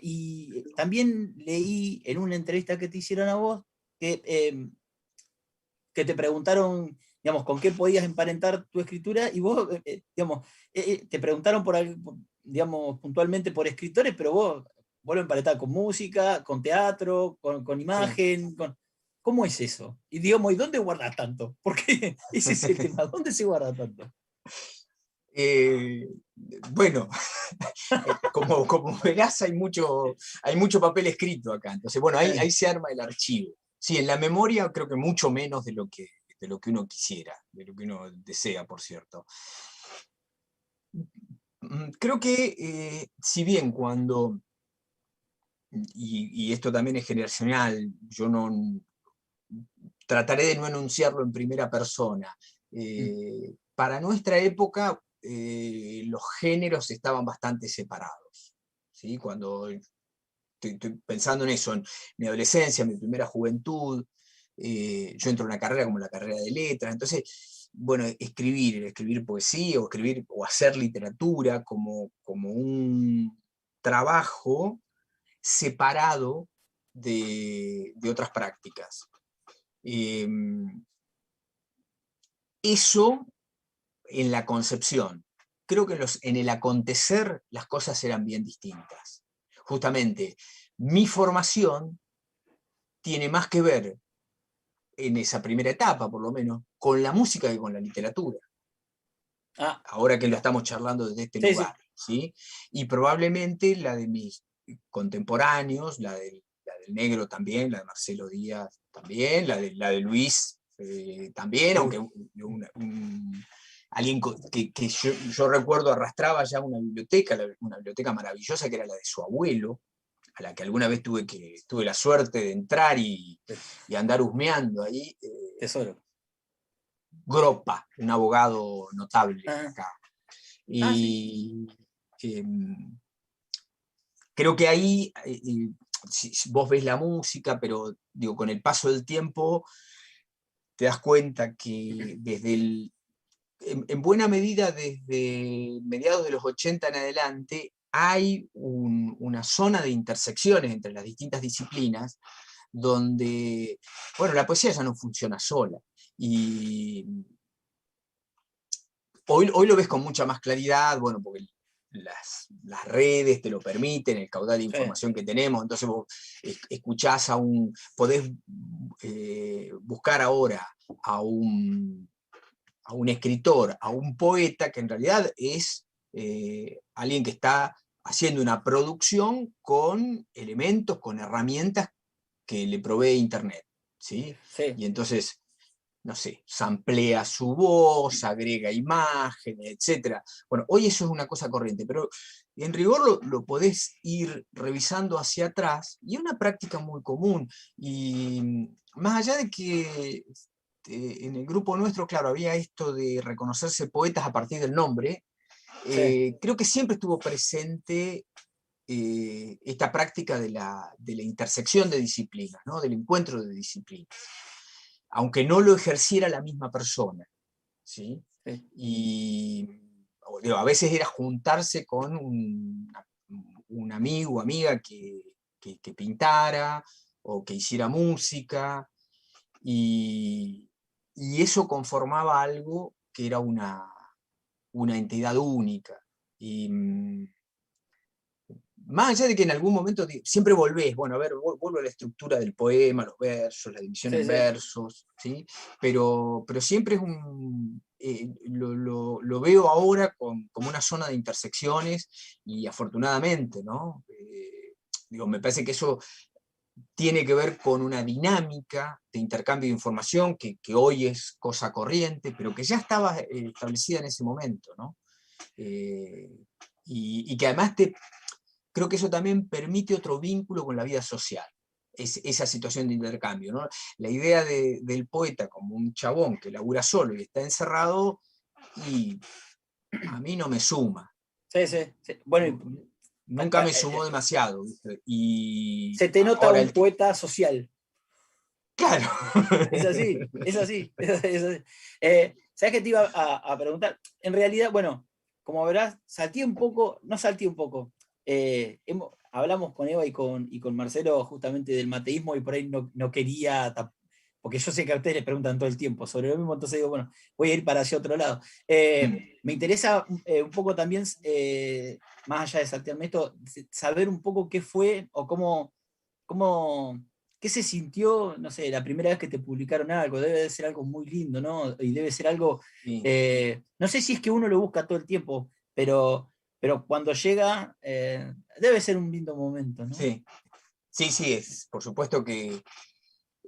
y también leí en una entrevista que te hicieron a vos que te preguntaron, digamos, con qué podías emparentar tu escritura, y vos, digamos, te preguntaron digamos, puntualmente por escritores, pero vos lo emparentás con música, con teatro, con imagen, ¿cómo es eso? Y digamos, ¿y dónde guardas tanto? Porque ese es el tema, ¿dónde se guarda tanto? Bueno, como verás, hay mucho papel escrito acá. Entonces, bueno, ahí se arma el archivo. Sí, en la memoria creo que mucho menos de lo que uno quisiera, de lo que uno desea, por cierto. Creo que, si bien y esto también es generacional, yo no trataré de no enunciarlo en primera persona. Para nuestra época, los géneros estaban bastante separados, ¿sí? Cuando estoy pensando en eso, en mi adolescencia, mi primera juventud, yo entro en una carrera como la carrera de letras, entonces, bueno, escribir poesía o hacer literatura como un trabajo separado de otras prácticas. Eso en la concepción. Creo que en el acontecer las cosas eran bien distintas. Justamente, mi formación tiene más que ver, en esa primera etapa por lo menos, con la música que con la literatura. Ahora que lo estamos charlando desde este lugar. ¿Sí? Y probablemente la de mis contemporáneos, la del Negro también, la de Marcelo Díaz también, la de Luis también, aunque alguien que yo recuerdo arrastraba ya una biblioteca maravillosa que era la de su abuelo, a la que alguna vez tuve la suerte de entrar y andar husmeando ahí. Tesoro. Groppa, un abogado notable acá. Sí. Creo que ahí, si vos ves la música, pero digo, con el paso del tiempo te das cuenta que en buena medida desde mediados de los 80 en adelante hay una zona de intersecciones entre las distintas disciplinas donde, bueno, la poesía ya no funciona sola. Y hoy lo ves con mucha más claridad, bueno, porque las redes te lo permiten, el caudal de información que tenemos, entonces vos escuchás podés buscar ahora a un escritor, a un poeta que en realidad es alguien que está haciendo una producción con elementos, con herramientas que le provee Internet, ¿sí? Sí. Y entonces no sé, samplea su voz, agrega imágenes, etc. Bueno, hoy eso es una cosa corriente, pero en rigor lo podés ir revisando hacia atrás, y es una práctica muy común. Y más allá de que en el grupo nuestro, claro, había esto de reconocerse poetas a partir del nombre, Sí, creo que siempre estuvo presente esta práctica de la intersección de disciplinas, ¿no? Del encuentro de disciplinas, aunque no lo ejerciera la misma persona, ¿sí? sí. Y digo, a veces era juntarse con un amigo o amiga que pintara o que hiciera música, y, y eso conformaba algo que era una entidad única. Y más allá de que en algún momento siempre volvés, bueno, a ver, vuelvo a la estructura del poema, los versos, la división Sí, en sí. versos, ¿sí? Pero siempre es lo veo ahora como una zona de intersecciones, y afortunadamente, ¿no? Digo, me parece que eso tiene que ver con una dinámica de intercambio de información que hoy es cosa corriente, pero que ya estaba establecida en ese momento, ¿no? Eh, y que además creo que eso también permite otro vínculo con la vida social, esa situación de intercambio, ¿no? La idea del poeta como un chabón que labura solo y está encerrado, y a mí no me suma. Sí, sí, sí. Bueno, Nunca me sumó demasiado, ¿viste? Y se te nota ahora un poeta social. claro. Es así, es así. Es así. ¿Sabes qué te iba a preguntar? En realidad, bueno, como verás, salté un poco, no salté un poco. Hablamos con Eva y con Marcelo justamente del mateísmo, y por ahí no quería, porque yo sé que a ustedes les preguntan todo el tiempo sobre lo mismo, entonces digo, bueno, voy a ir para hacia otro lado. Me interesa un poco también, más allá de saltearme esto, saber un poco qué fue o cómo, ¿qué se sintió, no sé, la primera vez que te publicaron algo? Debe de ser algo muy lindo, ¿no? Y debe ser algo, Sí, no sé si es que uno lo busca todo el tiempo, pero cuando llega, debe ser un lindo momento, ¿no? sí, sí, sí, por supuesto que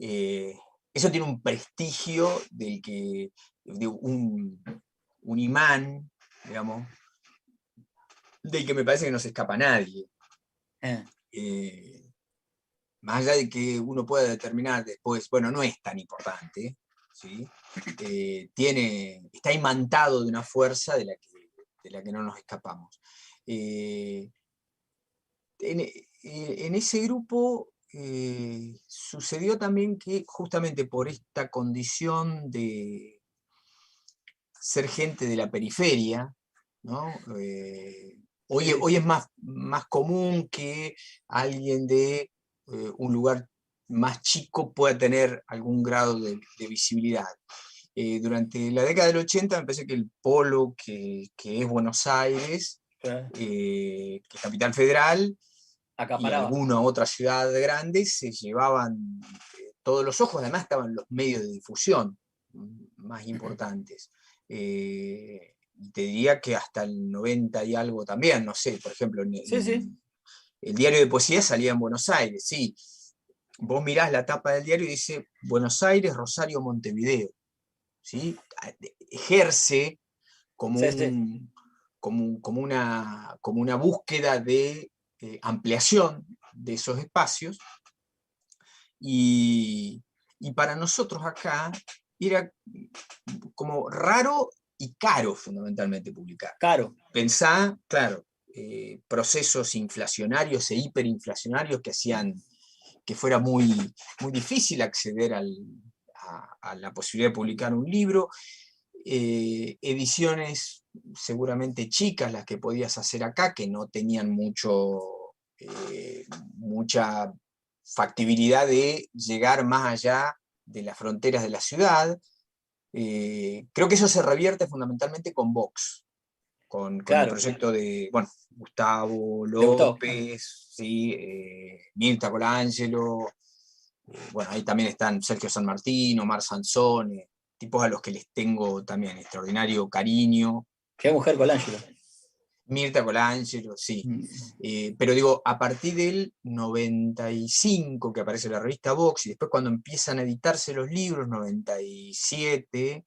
eh, eso tiene un prestigio de un imán, digamos, del que me parece que no se escapa nadie. Eh, Eh, Más allá de que uno pueda determinar después, bueno, no es tan importante, ¿sí? Está imantado de una fuerza de la que no nos escapamos. Eh, en ese grupo sucedió también que, justamente por esta condición de ser gente de la periferia, ¿no? sí, Hoy es más común que alguien de un lugar más chico pueda tener algún grado de visibilidad. Durante la década del 80 me parece que el polo que es Buenos Aires, claro, que es Capital Federal, y acaparaba. alguna otra ciudad grande, se llevaban todos los ojos. Además estaban los medios de difusión más importantes. Y te diría que hasta el 90 y algo también, no sé, por ejemplo, Sí, sí. el diario de poesía salía en Buenos Aires, sí. Vos mirás la tapa del diario y dice Buenos Aires, Rosario, Montevideo, ¿sí? Ejerce como, Sí, sí. como una búsqueda de ampliación de esos espacios, y, y para nosotros acá era como raro y caro fundamentalmente publicar. Caro. Pensá, claro, procesos inflacionarios e hiperinflacionarios que hacían que fuera muy difícil acceder a la posibilidad de publicar un libro, ediciones seguramente chicas las que podías hacer acá, que no tenían mucha factibilidad de llegar más allá de las fronteras de la ciudad. Creo que eso se revierte fundamentalmente con Vox, con el Claro. proyecto de, bueno, Gustavo ¿Le gustó? López, ¿sí? Mirta Colangelo, bueno, ahí también están Sergio San Martín, Omar Sansone, tipos a los que les tengo también extraordinario cariño. Qué mujer Colangelo. Mirta Colangelo, sí. Mm. Pero digo, a partir del 95 que aparece la revista Vox, y después cuando empiezan a editarse los libros, 97.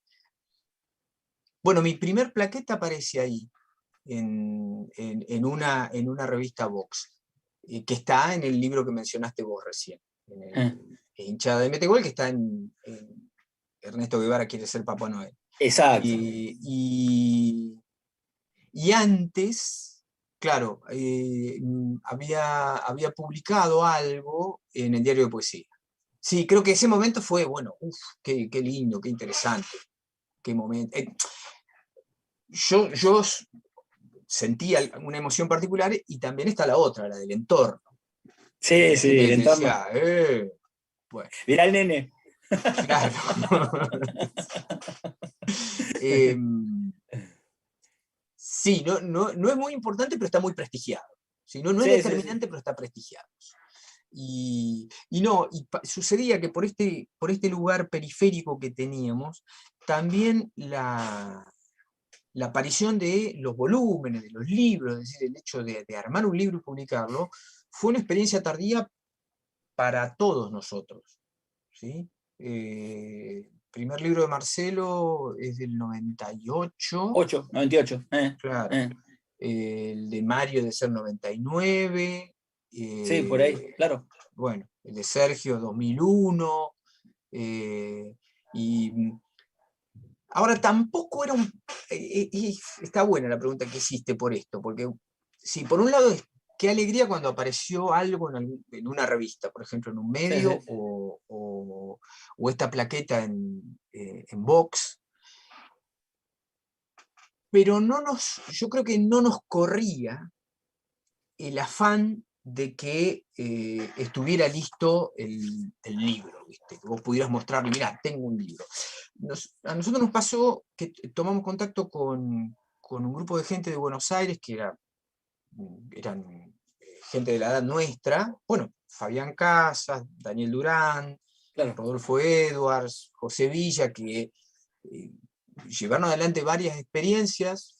Bueno, mi primer plaqueta aparece ahí, en una revista Vox, que está en el libro que mencionaste vos recién, en Eh, el Hinchada de Metegol, que está en Ernesto Guevara quiere ser Papá Noel. exacto. Y antes, claro, había publicado algo en el Diario de Poesía. Sí, creo que ese momento fue, bueno, uf, qué lindo, qué interesante, qué momento. Yo sentía una emoción particular y también está la otra, la del entorno. Sí, La sí, gente el que te entorno. decía, bueno, Mirá el nene. claro. Em, sí, no es muy importante, pero está muy prestigiado. ¿Sí? No es Sí, sí, sí. determinante, pero está prestigiado. Y sucedía que por este lugar periférico que teníamos, también la aparición de los volúmenes, de los libros, es decir, el hecho de armar un libro y publicarlo, fue una experiencia tardía para todos nosotros. ¿Sí? Primer libro de Marcelo es del 98, 98. claro. El de Mario debe ser 99. Sí, por ahí, eh, claro. bueno, el de Sergio 2001. Y ahora tampoco era un... y está buena la pregunta que hiciste por esto, porque sí, por un lado qué alegría cuando apareció algo en una revista, por ejemplo, en un Sí, medio, sí. o esta plaqueta en Vox, pero yo creo que no nos corría el afán de que estuviera listo el libro, ¿viste? Que vos pudieras mostrarle, mirá, tengo un libro. A nosotros nos pasó que tomamos contacto con un grupo de gente de Buenos Aires que eran gente de la edad nuestra, bueno, Fabián Casas, Daniel Durán, Claro. Rodolfo Edwards, José Villa, que llevaron adelante varias experiencias,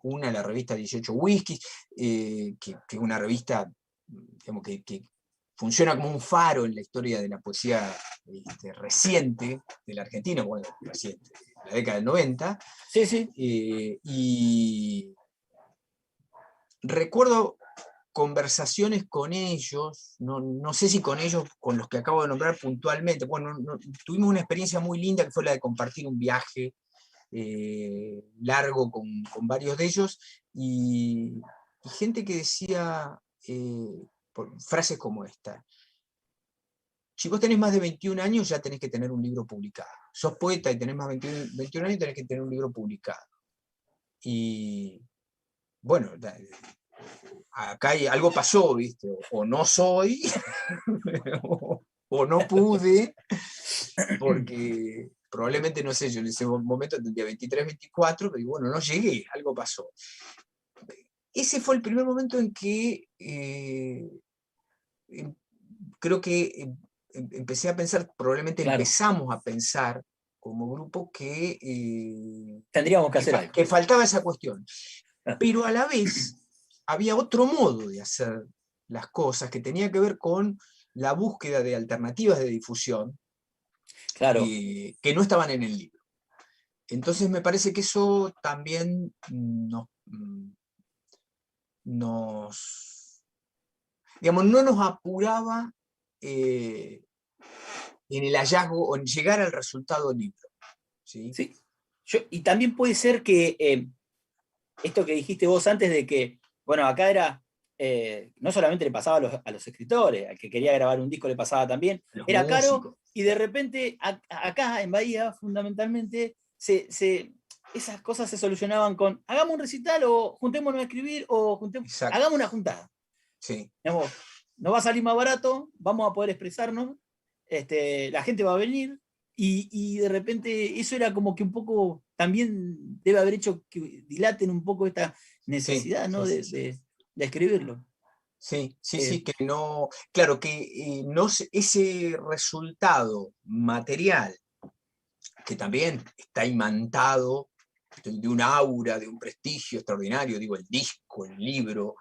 una, la revista 18 Whiskies, que es una revista, digamos, que funciona como un faro en la historia de la poesía reciente de la Argentina, bueno, reciente, la década del 90. Sí, sí. Y recuerdo conversaciones con ellos, no sé si con ellos, con los que acabo de nombrar puntualmente. Bueno, tuvimos una experiencia muy linda que fue la de compartir un viaje largo con varios de ellos, y gente que decía frases como esta: si vos tenés más de 21 años ya tenés que tener un libro publicado, sos poeta y tenés más de 21 años tenés que tener un libro publicado. Y bueno, acá algo pasó, ¿viste? O no soy, o no pude, porque probablemente, no sé, yo en ese momento tendría 23, 24, pero bueno, no llegué, algo pasó. Ese fue el primer momento en que em- creo que empecé a pensar, probablemente Claro. empezamos a pensar como grupo Tendríamos que hacer algo. que faltaba esa cuestión. Pero a la vez había otro modo de hacer las cosas que tenía que ver con la búsqueda de alternativas de difusión Claro. que no estaban en el libro. Entonces me parece que eso también nos, digamos, no nos apuraba eh, en el hallazgo o en llegar al resultado del libro. ¿Sí? Sí. Y también puede ser que esto que dijiste vos antes de que, bueno, acá era, no solamente le pasaba a los escritores, al que quería grabar un disco le pasaba también, Los era caro músicos. y de repente acá en Bahía, fundamentalmente, esas cosas se solucionaban con, hagamos un recital o juntémonos a escribir o Exacto. hagamos una juntada. Sí. Digamos, nos va a salir más barato, vamos a poder expresarnos, la gente va a venir, y de repente eso era como que un poco, también debe haber hecho que dilaten un poco esta Sí, necesidad, ¿no? sí, sí, sí. De escribirlo. Sí, sí, Eh, sí, que no, claro, que no ese resultado material, que también está imantado de un aura, de un prestigio extraordinario, digo, el disco, el libro,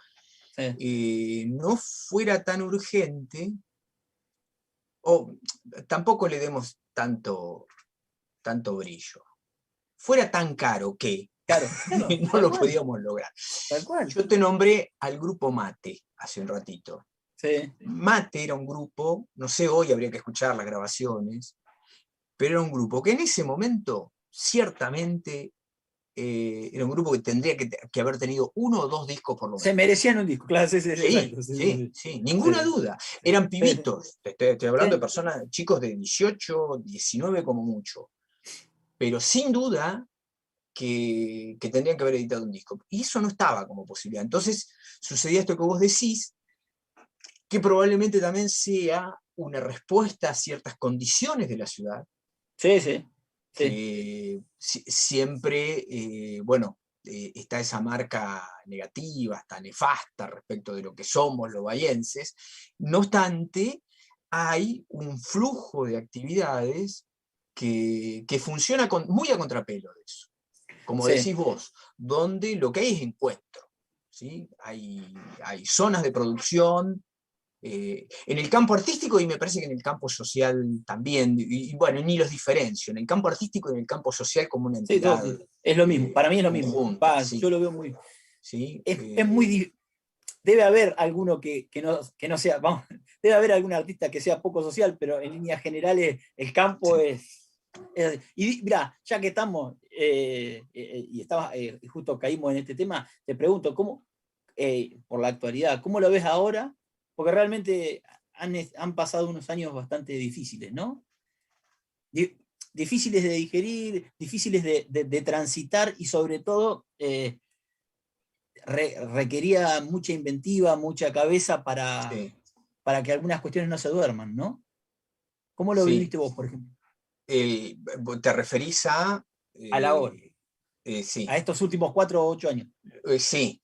no fuera tan urgente, o tampoco le demos tanto brillo, fuera tan caro que Claro, no lo podíamos lograr. Tal cual. Yo te nombré al grupo Mate hace un ratito. Sí. Mate era un grupo, no sé, hoy habría que escuchar las grabaciones, pero era un grupo que en ese momento, ciertamente, era un grupo que tendría que haber tenido 1 o 2 discos por lo menos. Se merecían un disco, claro, sí, Sí, exacto. sí, ninguna duda. Eran pibitos, estoy hablando de personas, chicos de 18, 19 como mucho, pero sin duda que tendrían que haber editado un disco. Y eso no estaba como posibilidad. Entonces sucedía esto que vos decís, que probablemente también sea una respuesta a ciertas condiciones de la ciudad, Sí. que siempre, bueno, está esa marca negativa, hasta nefasta respecto de lo que somos los bahienses. No obstante, hay un flujo de actividades que funciona muy a contrapelo de eso. Como decís vos, donde lo que hay es encuentro. ¿Sí? Hay zonas de producción, en el campo artístico y me parece que en el campo social también, y bueno, ni los diferencio, en el campo artístico y en el campo social como una entidad. Es lo mismo, para mí es lo mismo. Conjunta, sí. Yo lo veo muy... ¿Sí? Es muy... Debe haber alguno que no sea, vamos, debe haber algún artista que sea poco social, pero en líneas generales el campo es... Y mira, ya que estamos, y justo caímos en este tema, te pregunto, ¿cómo, por la actualidad, cómo lo ves ahora? Porque realmente han pasado unos años bastante difíciles, ¿no? Difíciles de digerir, difíciles de transitar y sobre todo requería mucha inventiva, mucha cabeza para que algunas cuestiones no se duerman, ¿no? ¿Cómo lo viviste vos, por ejemplo? ¿Te referís a...? A la hora. Sí. A estos últimos 4 o 8 años. Sí,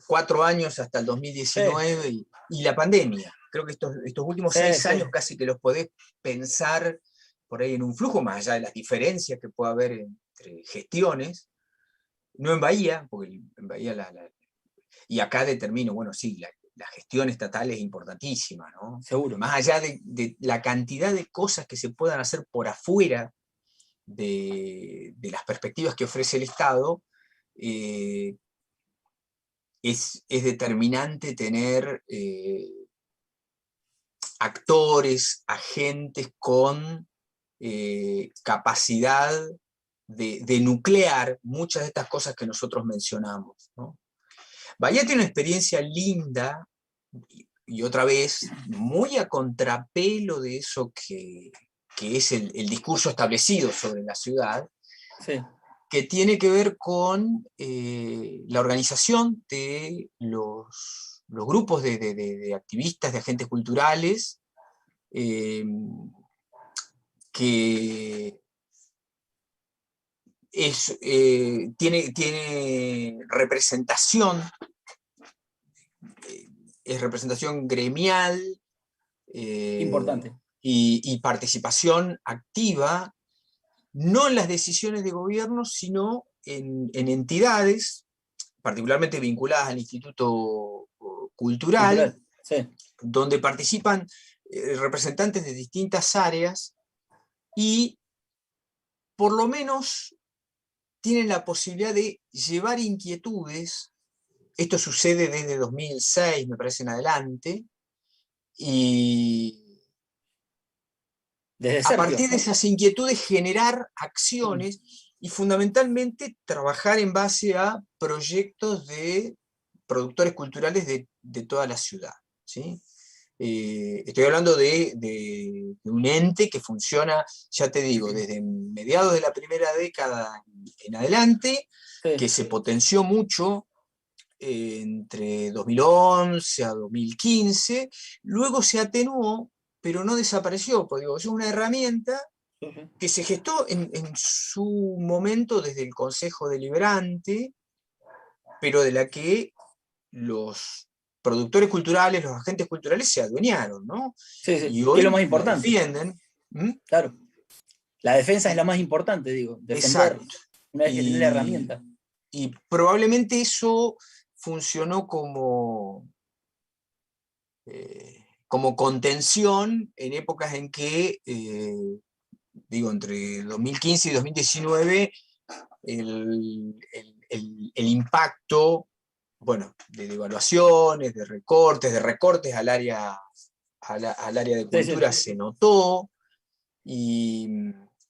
4 años hasta el 2019 y la pandemia. Creo que estos últimos 6 años casi que los podés pensar por ahí en un flujo, más allá de las diferencias que puede haber entre gestiones. No en Bahía, porque en Bahía y acá determino, bueno, sí, la gestión estatal es importantísima, ¿no? Seguro. Más allá de la cantidad de cosas que se puedan hacer por afuera de las perspectivas que ofrece el Estado, es determinante tener actores, agentes con capacidad de nuclear muchas de estas cosas que nosotros mencionamos, ¿no? Bahía tiene una experiencia linda y otra vez muy a contrapelo de eso que es el discurso establecido sobre la ciudad, que tiene que ver con la organización de los grupos de activistas, de agentes culturales, que tiene representación, es representación gremial, importante. Y participación activa, no en las decisiones de gobierno, sino en entidades, particularmente vinculadas al Instituto Cultural, donde participan representantes de distintas áreas y por lo menos tienen la posibilidad de llevar inquietudes. Esto sucede desde 2006, me parece, en adelante, y a partir de esas inquietudes generar acciones y fundamentalmente trabajar en base a proyectos de productores culturales de toda la ciudad, ¿sí? Estoy hablando de un ente que funciona, ya te digo, desde mediados de la primera década en adelante, que se potenció mucho entre 2011 a 2015, luego se atenuó, pero no desapareció, porque digo, es una herramienta que se gestó en su momento desde el Consejo Deliberante, pero de la que los productores culturales, los agentes culturales se adueñaron, ¿no? Y hoy es lo más la importante. defienden. Claro. La defensa es la más importante, digo. Defender. Exacto. una vez que tenés la Y, herramienta. y probablemente eso funcionó como contención en épocas en que, digo, entre 2015 y 2019, el impacto, bueno, de devaluaciones, de recortes al área de Sí, sí. cultura se notó, y,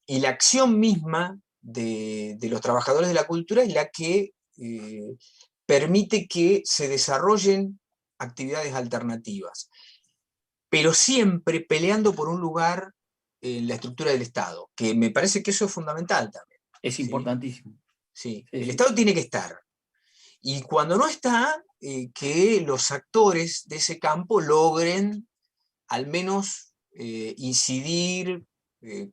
y la acción misma de los trabajadores de la cultura es la que permite que se desarrollen actividades alternativas, pero siempre peleando por un lugar en la estructura del Estado, que me parece que eso es fundamental también. Es ¿Sí? importantísimo. Sí, Sí, el sí. Estado tiene que estar. Y cuando no está, que los actores de ese campo logren al menos incidir,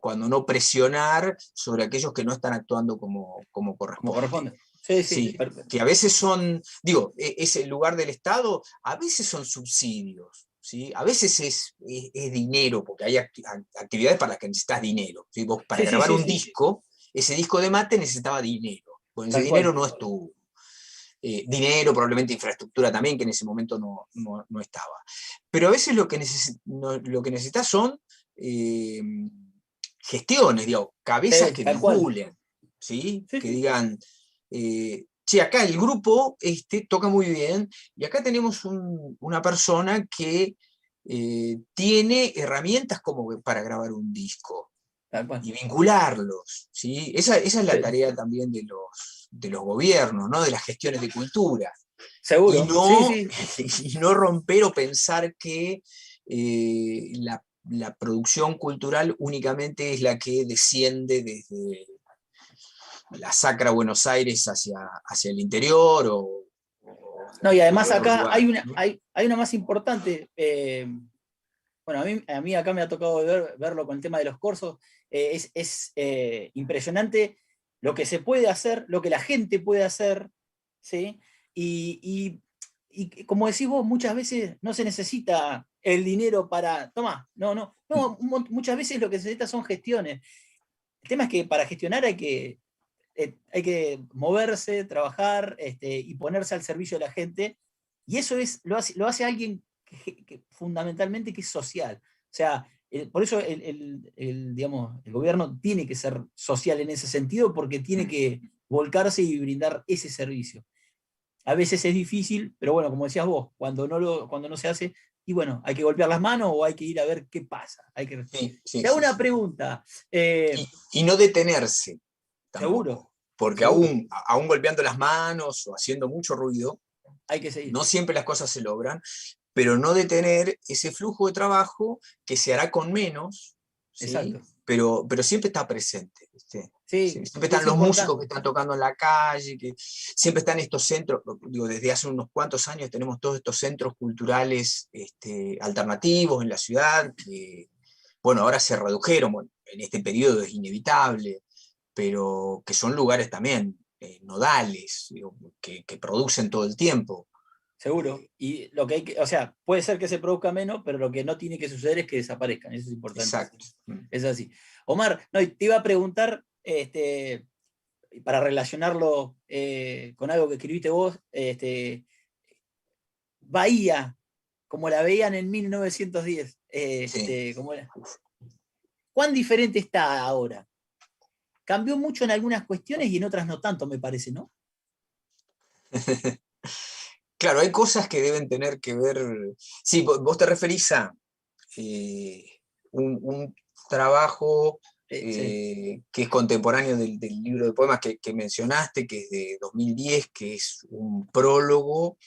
cuando no presionar, sobre aquellos que no están actuando como Como corresponde. corresponde. Sí, sí. Sí, que a veces son, digo, es el lugar del Estado, a veces son subsidios, ¿sí? A veces es dinero, porque hay actividades para las que necesitas dinero, ¿sí? Vos para Sí, sí, grabar sí, un sí. disco, ese disco de mate necesitaba dinero, pues ese Tal dinero cual. no es tu dinero, probablemente infraestructura también, que en ese momento no estaba. Pero a veces lo que necesitas son eh, gestiones, digo, cabezas que Tal cual. vinculen, ¿sí? Sí, Que sí. digan, che, acá el grupo toca muy bien, y acá tenemos una persona que tiene herramientas como para grabar un disco Tal cual. y vincularlos, ¿sí? Esa es la Sí. tarea también de los gobiernos, ¿no? De las gestiones de cultura. Y Seguro. Sí, no, sí. y no romper o pensar que la producción cultural únicamente es la que desciende desde la Sacra Buenos Aires hacia el interior No, y o de además otros acá lugares, ¿no? hay una más importante. Bueno, a mí acá me ha tocado verlo con el tema de los cursos. Es impresionante lo que se puede hacer, lo que la gente puede hacer, ¿sí? Y como decís vos, muchas veces no se necesita el dinero para. Tomá, no, muchas veces lo que se necesita son gestiones. El tema es que para gestionar hay que moverse, trabajar y ponerse al servicio de la gente. Y eso lo hace alguien fundamentalmente que es social. O sea, por eso digamos, el gobierno tiene que ser social en ese sentido porque tiene que volcarse y brindar ese servicio. A veces es difícil, pero bueno, como decías vos, cuando no se hace, y bueno, hay que golpear las manos o hay que ir a ver qué pasa. Sí, sí, Te hago sí, una sí. pregunta. Y no detenerse Seguro, tampoco, porque seguro, aún golpeando las manos o haciendo mucho ruido, hay que seguir. no siempre las cosas se logran, pero no detener ese flujo de trabajo que se hará con menos, ¿sí? Exacto. Pero siempre está presente, ¿viste? Sí, Siempre están es los músicos que importante. están tocando en la calle, que siempre están estos centros, digo, desde hace unos cuantos años tenemos todos estos centros culturales alternativos en la ciudad, que, bueno, ahora se redujeron, bueno, en este periodo es inevitable, pero que son lugares también nodales, digo, que producen todo el tiempo. Seguro. Y lo que o sea, puede ser que se produzca menos, pero lo que no tiene que suceder es que desaparezcan. Eso es importantísimo. Exacto. Mm. Es así. Omar, no, y te iba a preguntar, para relacionarlo con algo que escribiste vos, Bahía, como la veían en 1910, Sí. ¿cuán diferente está ahora? Cambió mucho en algunas cuestiones y en otras no tanto, me parece, ¿no? Claro, hay cosas que deben tener que ver. Sí, vos te referís a eh, un trabajo Sí, que es contemporáneo del libro de poemas que mencionaste, que es de 2010, que es un prólogo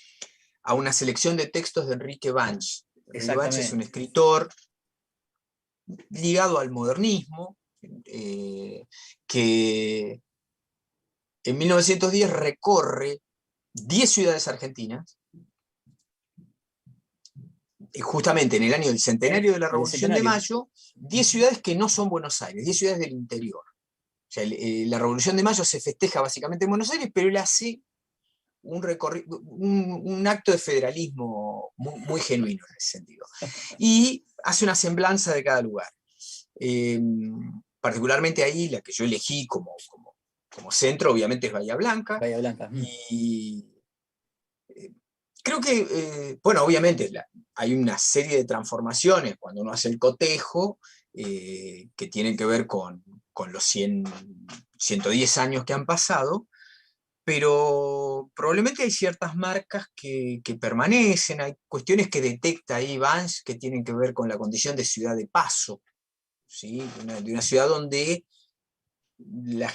a una selección de textos de Enrique Banch. Enrique Banch es un exactamente. escritor ligado al modernismo, eh, que en 1910 recorre 10 ciudades argentinas, justamente en el año del centenario de la En el Revolución de centenario. Mayo, 10 ciudades que no son Buenos Aires, 10 ciudades del interior. O sea, la Revolución de Mayo se festeja básicamente en Buenos Aires, pero él hace un acto de federalismo muy, muy genuino en ese sentido. Y hace una semblanza de cada lugar. Eh, Particularmente ahí, la que yo elegí como como centro obviamente es Bahía Blanca. Bahía Blanca. Y creo que, bueno, obviamente hay una serie de transformaciones cuando uno hace el cotejo que tienen que ver con los 110 años que han pasado, pero probablemente hay ciertas marcas que permanecen, hay cuestiones que detecta ahí Banks que tienen que ver con la condición de ciudad de paso, ¿sí? De una ciudad donde la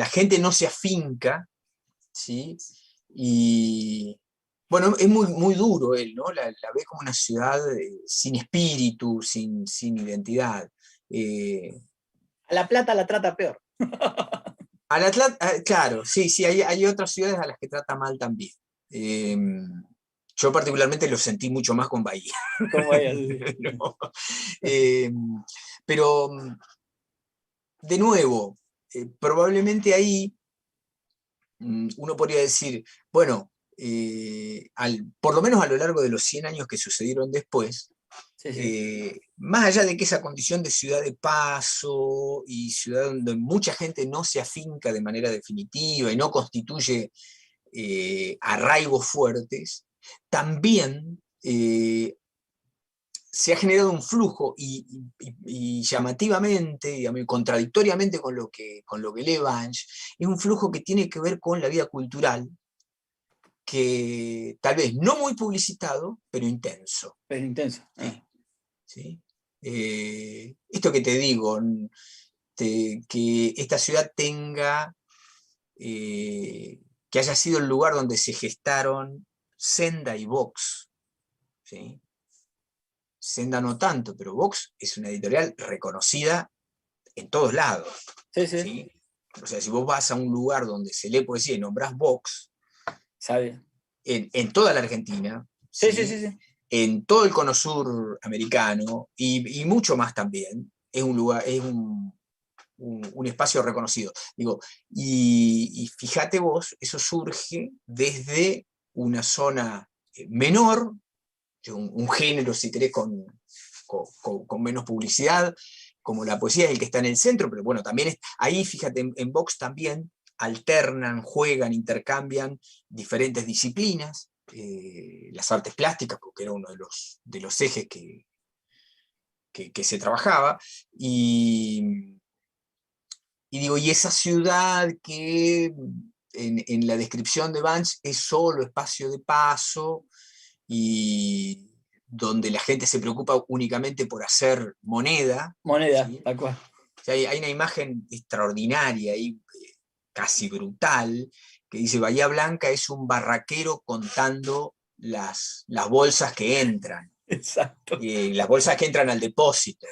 gente no se afinca, ¿sí? Y bueno, es muy, muy duro él, ¿no? La ve como una ciudad sin espíritu, sin identidad. A La Plata la trata peor. Al Atlanta, claro, sí, sí, hay otras ciudades a las que trata mal también. Eh, yo particularmente lo sentí mucho más con Bahía. Como ella, sí. No. Eh, pero, de nuevo, probablemente ahí uno podría decir, bueno, por lo menos a lo largo de los 100 años que sucedieron después, Sí, sí. más allá de que esa condición de ciudad de paso y ciudad donde mucha gente no se afinca de manera definitiva y no constituye arraigos fuertes, también se ha generado un flujo y llamativamente, digamos, y contradictoriamente con lo que lee Banch, es un flujo que tiene que ver con la vida cultural, que tal vez no muy publicitado, pero intenso. Pero intenso. ¿Sí? ¿Sí? Esto que te digo, que esta ciudad tenga, que haya sido el lugar donde se gestaron Senda y Vox, ¿sí? Senda no tanto, pero Vox es una editorial reconocida en todos lados, Sí, sí. ¿sí? O sea, si vos vas a un lugar donde se lee poesía y nombrás Vox, Sabe. en toda la Argentina, Sí, sí, sí, ¿sí? sí. En todo el cono sur americano y mucho más también, es un lugar, es un espacio reconocido. Digo, y fíjate vos, eso surge desde una zona menor, un género, si querés, con menos publicidad, como la poesía es el que está en el centro, pero bueno, también ahí, fíjate, en Vox también alternan, juegan, intercambian diferentes disciplinas, las artes plásticas, porque era uno de los ejes que se trabajaba, y digo, y esa ciudad que en la descripción de Banch es solo espacio de paso y donde la gente se preocupa únicamente por hacer moneda, Moneda, ¿sí? tal cual. O sea, hay una imagen extraordinaria y casi brutal que dice Bahía Blanca es un barraquero contando las bolsas que entran, Exacto. las bolsas que entran al depósito.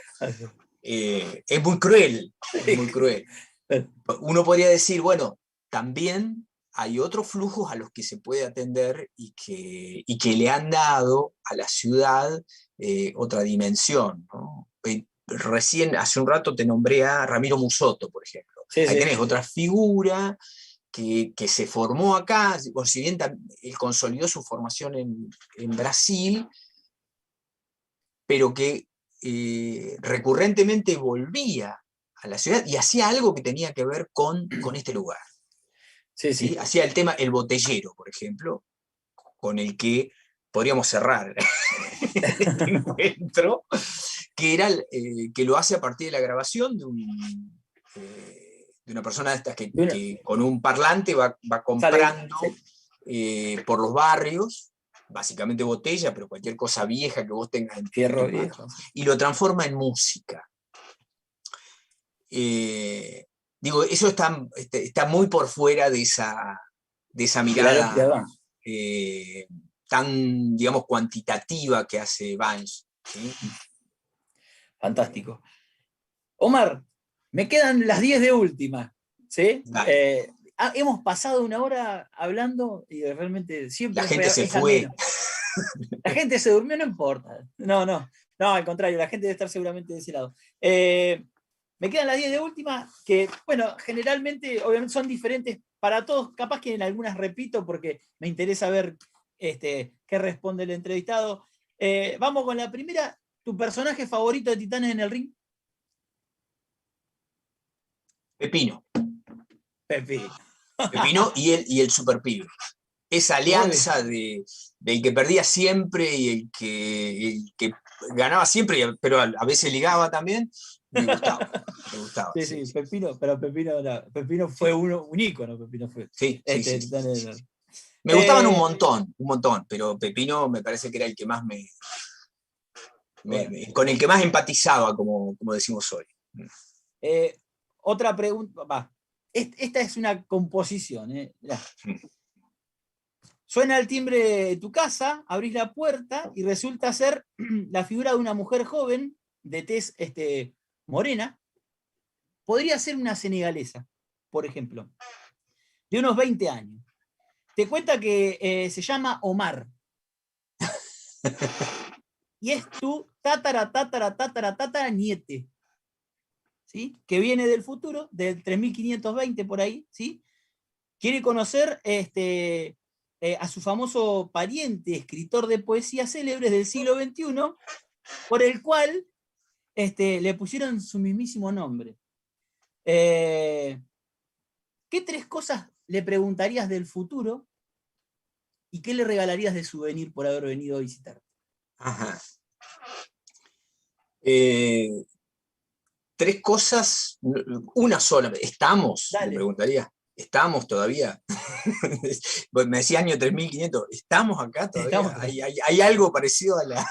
Es muy cruel, es muy cruel. Uno podría decir, bueno, también hay otros flujos a los que se puede atender y que le han dado a la ciudad otra dimensión, ¿no? Recién, hace un rato te nombré a Ramiro Musotto, por ejemplo. Sí, Ahí sí. tenés otra figura que se formó acá, si bien él consolidó su formación en Brasil, pero que recurrentemente volvía a la ciudad y hacía algo que tenía que ver con este lugar. Sí, ¿Sí? sí. Hacía el tema El Botellero, por ejemplo, con el que podríamos cerrar este encuentro, que, que lo hace a partir de la grabación de una persona de estas Bueno, que con un parlante va sale. comprando Sí. por los barrios, básicamente botella, pero cualquier cosa vieja que vos tengas en Fierro tu patio, viejo. Sí. y lo transforma en música. Digo, eso está muy por fuera de esa De la lógica de mirada Banks. tan, digamos, cuantitativa que hace Banks, ¿sí? Fantástico. Omar, me quedan las 10 de última. ¿Sí? Dale. Hemos pasado una hora hablando y realmente La siempre gente se es fue. ameno. La gente se durmió, no importa. No, no. No, al contrario, la gente debe estar seguramente de ese lado. Me quedan las 10 de última, que, bueno, generalmente, obviamente, son diferentes para todos. Capaz que en algunas repito porque me interesa ver qué responde el entrevistado. Vamos con la primera. ¿Tu personaje favorito de Titanes en el Ring? Pepino. Pepino. Pepino y el Super Pibe. Esa alianza del que perdía siempre y el que ganaba siempre, pero a veces ligaba también, me gustaba. Me gustaba. Sí, sí, Pepino, pero Pepino fue sí. un ícono, Pepino fue. Sí, sí. Dale. Me gustaban un montón, pero Pepino me parece que era el que más con el que más empatizaba, como decimos hoy. Otra pregunta, esta es una composición. Suena el timbre de tu casa, abrís la puerta y resulta ser la figura de una mujer joven, de tez morena. Podría ser una senegalesa, por ejemplo, de unos 20 años. Te cuenta que se llama Omar. Y es tu tatara niete, ¿sí? Que viene del futuro, del 3520 por ahí, ¿sí? Quiere conocer a su famoso pariente, escritor de poesía célebres del siglo XXI, por el cual le pusieron su mismísimo nombre. ¿Qué tres cosas le preguntarías del futuro y qué le regalarías de souvenir por haber venido a visitarte? Ajá. Tres cosas, una sola. ¿Estamos? Dale. Le preguntaría. ¿Estamos todavía? Me decía año 3500. ¿Estamos acá todavía? Estamos. ¿Hay algo parecido a la,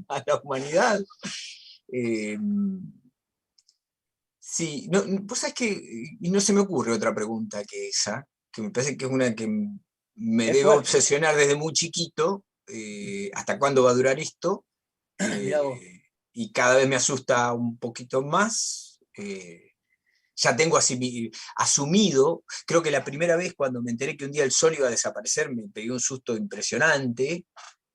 a la humanidad? Sí, vos sabés que y no se me ocurre otra pregunta que esa, que me parece que es una que me debe obsesionar desde muy chiquito. ¿Hasta cuándo va a durar esto? Y cada vez me asusta un poquito más. Ya tengo asumido, creo que la primera vez cuando me enteré que un día el sol iba a desaparecer, me pegué un susto impresionante,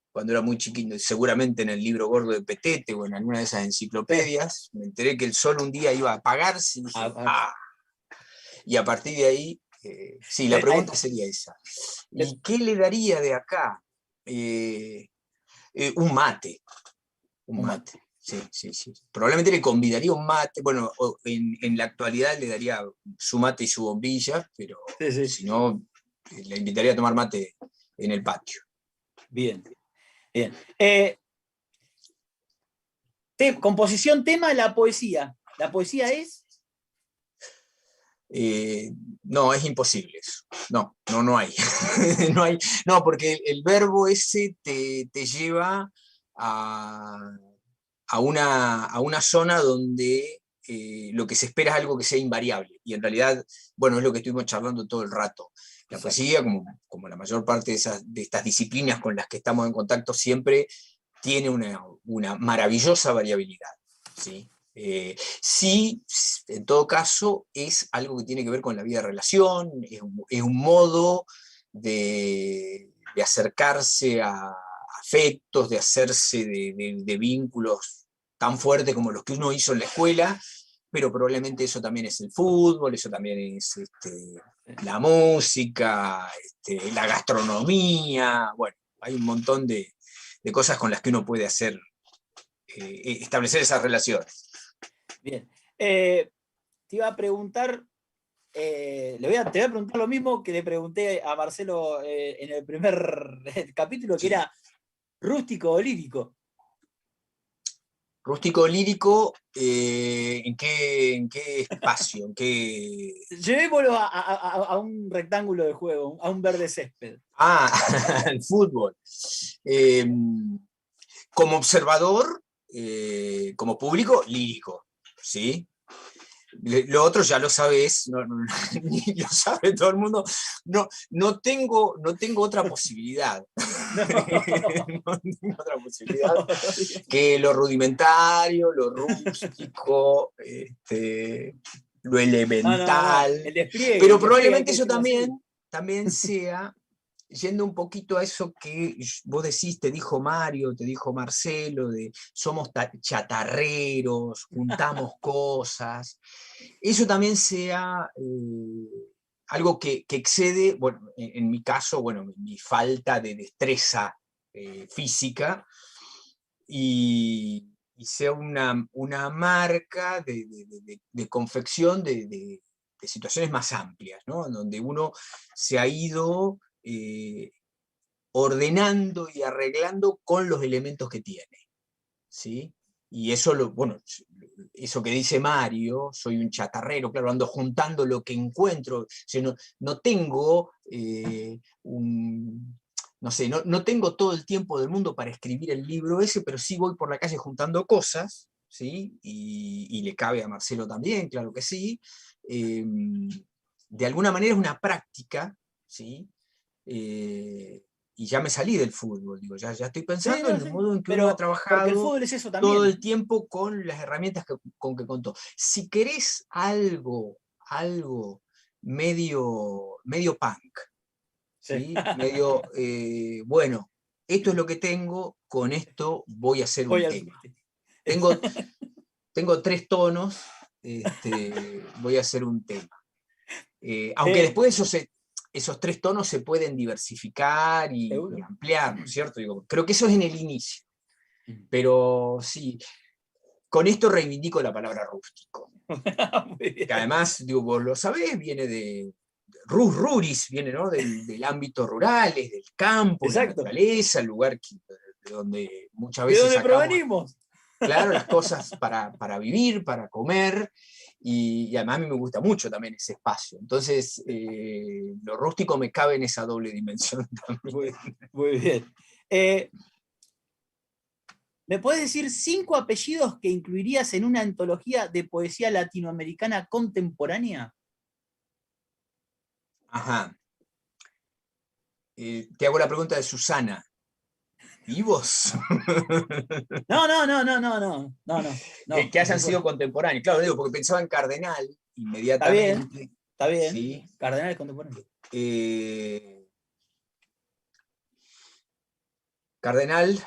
cuando era muy chiquito, seguramente en el libro gordo de Petete o en alguna de esas enciclopedias, me enteré que el sol un día iba a apagarse y dije, ¡ah! Y a partir de ahí, sí, la pregunta sería esa. ¿Y qué le daría de acá? Un mate. Un mate. Sí. Probablemente le convidaría un mate. Bueno, en la actualidad le daría su mate y su bombilla, pero si no, le invitaría a tomar mate en el patio. Bien. Composición, tema, la poesía. ¿La poesía es? No, es imposible eso. No hay. No, porque el verbo ese te lleva a una zona donde lo que se espera es algo que sea invariable. Y en realidad, bueno, es lo que estuvimos charlando todo el rato. La poesía, como la mayor parte de estas disciplinas con las que estamos en contacto, siempre tiene una maravillosa variabilidad. ¿Sí? Sí, en todo caso, es algo que tiene que ver con la vida de relación, es un modo de acercarse a afectos, de hacerse de vínculos tan fuertes como los que uno hizo en la escuela, pero probablemente eso también es el fútbol, eso también es la música, la gastronomía, bueno, hay un montón de cosas con las que uno puede establecer esas relaciones. Bien. Te iba a preguntar, te voy a preguntar lo mismo que le pregunté a Marcelo en el primer capítulo, que era rústico o lírico. Rústico lírico, ¿en qué espacio? Llevémoslo a un rectángulo de juego, a un verde césped. El fútbol. Como observador, como público, lírico, ¿sí? Lo otro ya lo sabes, lo sabe todo el mundo. No tengo otra posibilidad. No tengo otra posibilidad que lo rudimentario, lo rústico, lo elemental. El despliegue, pero probablemente eso también sea yendo un poquito a eso que vos decís, te dijo Mario, te dijo Marcelo, de somos chatarreros, juntamos cosas, eso también sea algo que excede, bueno, en mi caso, bueno, mi falta de destreza física, y sea una marca de confección de situaciones más amplias, ¿no? En donde uno se ha ido ordenando y arreglando con los elementos que tiene, ¿sí? Y eso, bueno, eso que dice Mario, soy un chatarrero, claro, ando juntando lo que encuentro, o sea, no tengo no sé, no tengo todo el tiempo del mundo para escribir el libro ese, pero sí voy por la calle juntando cosas, ¿sí? Y le cabe a Marcelo también, claro que sí. De alguna manera es una práctica, ¿sí? Y ya me salí del fútbol, digo, ya estoy Sí, pensando no, en el sí, modo en que uno ha pero porque el trabajado fútbol es eso todo también. el tiempo con las herramientas con que contó. Si querés algo medio punk, Sí. ¿sí? Medio, bueno, esto es lo que tengo, con esto voy a hacer Voy un a... tema. Tengo, tengo 3 tonos, voy a hacer un tema. Aunque después esos 3 tonos se pueden diversificar y ¿Seguro? ampliar, ¿no es cierto? Digo, creo que eso es en el inicio. Pero sí, con esto reivindico la palabra rústico. Muy Que bien. además, digo, vos lo sabés, viene de Rus Ruris, viene, ¿no? del ámbito rural, es del campo, la Exacto. naturaleza, el lugar de donde muchas ¿De veces dónde sacamos, provenimos? claro, las cosas para vivir, para comer, y además a mí me gusta mucho también ese espacio. Entonces, lo rústico me cabe en esa doble dimensión también. Muy bien. ¿Me puedes decir 5 apellidos que incluirías en una antología de poesía latinoamericana contemporánea? Ajá. Te hago la pregunta de Susana. ¿Vivos? No, no, no, no, no, no, no, no, no, Que por hayan sido supuesto. contemporáneos. Claro, digo, porque pensaba en Cardenal Está bien, inmediatamente. está bien. ¿Sí? Cardenales contemporáneos. Eh, Cardenal,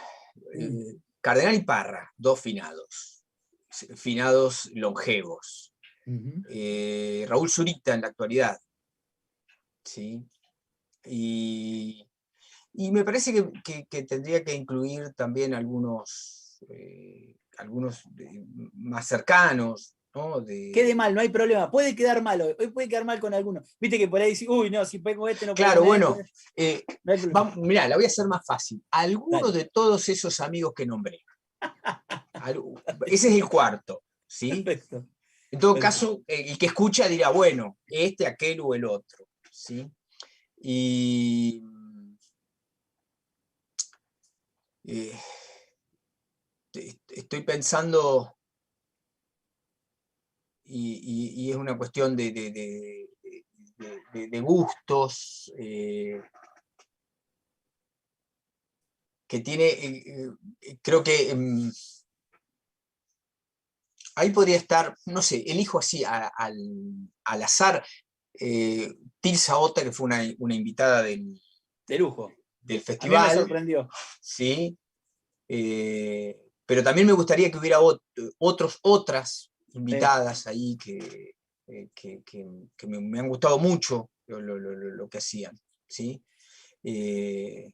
Mm. Cardenal y Parra, 2 finados. Finados longevos. Ujú. Raúl Zurita en la actualidad. ¿Sí? Y me parece que tendría que incluir también algunos más cercanos, ¿no? Quede mal, no hay problema. Puede quedar mal hoy puede quedar mal con alguno. Viste que por ahí decís, uy, no, si pongo este no pongo Claro, este. bueno, No hay problema. mirá, la voy a hacer más fácil. Alguno Dale. de todos esos amigos que nombré. Ese es el cuarto, ¿sí? Perfecto. En todo Perfecto. caso, el que escucha dirá, bueno, este, aquel o el otro, ¿sí? Y eh, estoy pensando, y es una cuestión de gustos, que tiene, creo que ahí podría estar, no sé, elijo así al azar, Tilsa Ota, que fue una invitada De lujo. del A mí me festival, sorprendió. ¿sí? Pero también me gustaría que hubiera otras Sí. invitadas ahí que me han gustado mucho lo que hacían, ¿sí? Eh,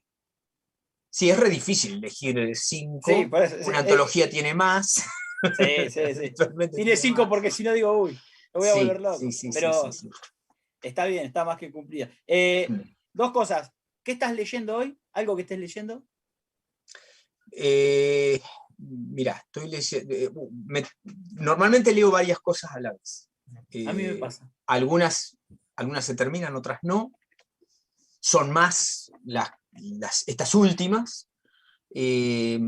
sí, es re difícil elegir Sí, 5, por eso. Sí, una antología tiene más, sí, sí, sí. habitualmente Tiene tiene 5 más. porque si no digo, uy, me voy a Sí, volver sí, loco. sí, sí, sí, Pero sí. está bien, está más que cumplida. Mm. 2 cosas. ¿Qué estás leyendo hoy? ¿Algo que estés leyendo? Mira, estoy leyendo. Normalmente leo varias cosas a la vez. A mí me pasa. Algunas se terminan, otras no. Son más estas últimas. Eh,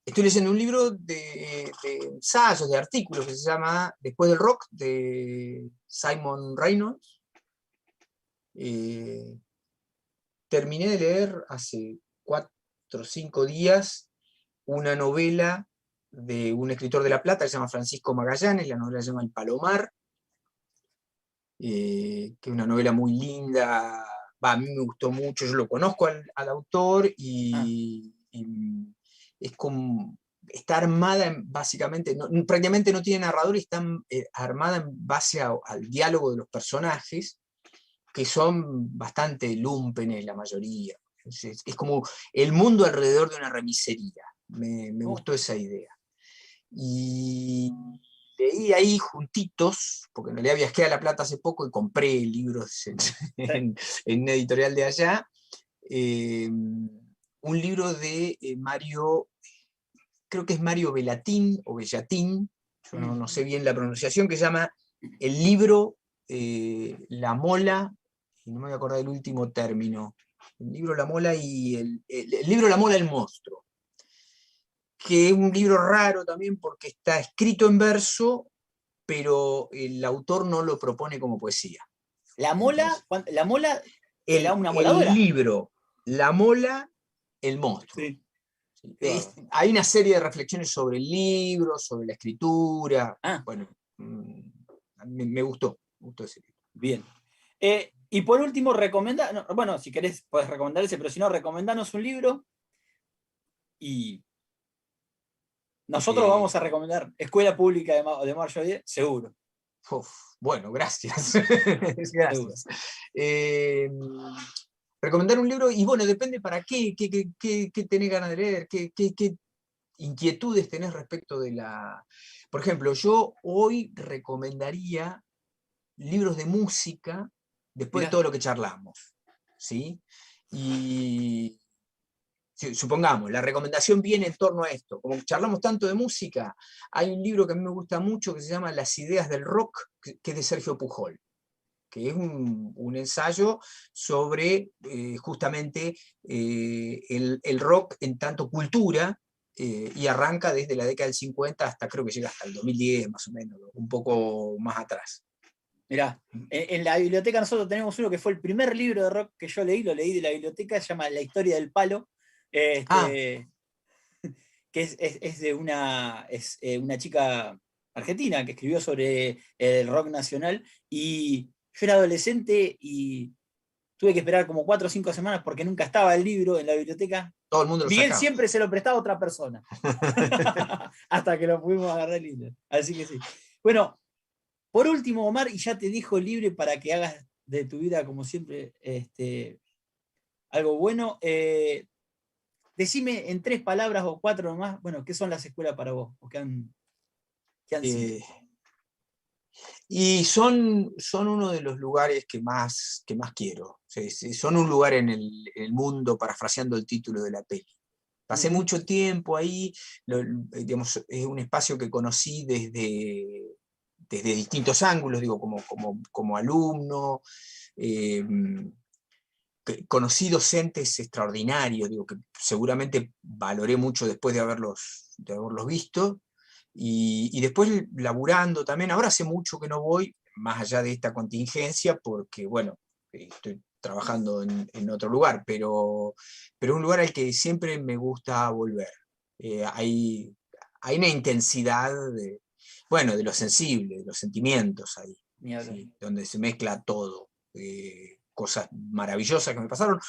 Estoy leyendo un libro de ensayos, de artículos, que se llama Después del rock, de Simon Reynolds. Eh, Terminé de leer hace 4 o 5 días una novela de un escritor de La Plata que se llama Francisco Magallanes, la novela se llama El Palomar, que es una novela muy linda. A mí me gustó mucho, yo lo conozco al autor Ah, y es como, está armada básicamente, prácticamente no tiene narrador y está armada en base al diálogo de los personajes, que son bastante lúmpenes la mayoría. Es como el mundo alrededor de una remisería. Me oh, gustó esa idea. Y leí ahí juntitos, porque en realidad viajé a La Plata hace poco y compré libros en una editorial de allá, un libro de Mario, creo que es Mario Bellatín o Bellatín, yo no sé bien la pronunciación, que se llama El libro La Mola, y no me voy a acordar del último término, el libro La Mola y el libro La Mola el Monstruo, que es un libro raro también porque está escrito en verso, pero el autor no lo propone como poesía. La mola, Entonces, la mola era una el moladora. libro La Mola el Monstruo. Sí. Hay una serie de reflexiones sobre el libro, sobre la escritura. Ah, Bueno, me gustó ese libro. bien. Y por último, bueno, si querés, podés recomendar ese, pero si no, recomendanos un libro y nosotros vamos a recomendar Escuela Pública de Marjorie, seguro. Uf, bueno, gracias. Seguro. Gracias. Recomendar un libro, y bueno, depende para qué tenés ganas de leer, qué inquietudes tenés respecto de la... Por ejemplo, yo hoy recomendaría libros de música después de Mirá. todo lo que charlamos, ¿sí? Y supongamos, la recomendación viene en torno a esto. Como charlamos tanto de música, hay un libro que a mí me gusta mucho que se llama Las ideas del rock, que es de Sergio Pujol, que es un ensayo sobre justamente el rock en tanto cultura, y arranca desde la década del 50 hasta creo que llega hasta el 2010 más o menos, un poco más atrás. Mirá, en la biblioteca nosotros tenemos uno que fue el primer libro de rock que yo leí, lo leí de la biblioteca, se llama La historia del palo, Ah, que es de una chica argentina que escribió sobre el rock nacional, y yo era adolescente y tuve que esperar como 4 o 5 semanas porque nunca estaba el libro en la biblioteca. todo el mundo lo Miguel sacaba. siempre se lo prestaba a otra persona, hasta que lo pudimos agarrar el libro. Así que sí. Bueno, por último, Omar, y ya te dejo libre para que hagas de tu vida, como siempre, algo bueno. Decime en 3 palabras o 4 nomás, bueno, ¿qué son las escuelas para vos? ¿O qué han sido? Y son uno de los lugares que más quiero. Son un lugar en el mundo, parafraseando el título de la peli. Pasé mucho tiempo ahí, digamos, es un espacio que conocí desde distintos ángulos, digo, como alumno, conocí docentes extraordinarios, digo, que seguramente valoré mucho después de haberlos visto, y después laburando también. Ahora hace mucho que no voy, más allá de esta contingencia, porque, bueno, estoy trabajando en otro lugar, pero un lugar al que siempre me gusta volver. Hay una intensidad bueno, de lo sensible, de los sentimientos ahí, ¿sí? Donde se mezcla todo. Cosas maravillosas que me pasaron,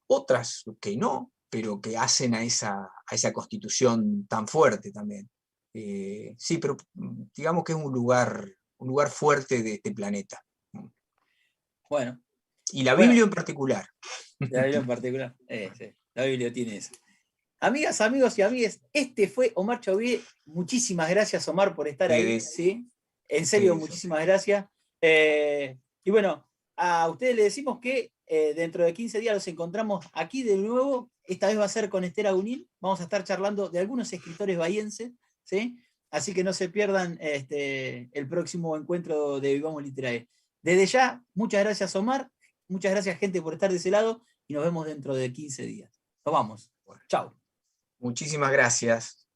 otras que no, pero que hacen a esa constitución tan fuerte también. Sí, pero digamos que es un lugar fuerte de este planeta. Bueno, Y la bueno, Biblia en particular. la Biblia en particular. Sí, la Biblia tiene eso. Amigas, amigos y amigues, este fue Omar Chauvier. Muchísimas gracias, Omar, por estar ahí. ¿Sí? En serio, muchísimas gracias. Y bueno, a ustedes les decimos que dentro de 15 días los encontramos aquí de nuevo. Esta vez va a ser con Esther Agunil. Vamos a estar charlando de algunos escritores bahienses, ¿sí? Así que no se pierdan el próximo encuentro de Vivamos Literae. Desde ya, muchas gracias, Omar. Muchas gracias, gente, por estar de ese lado. Y nos vemos dentro de 15 días. Nos vamos. Chao. Muchísimas gracias.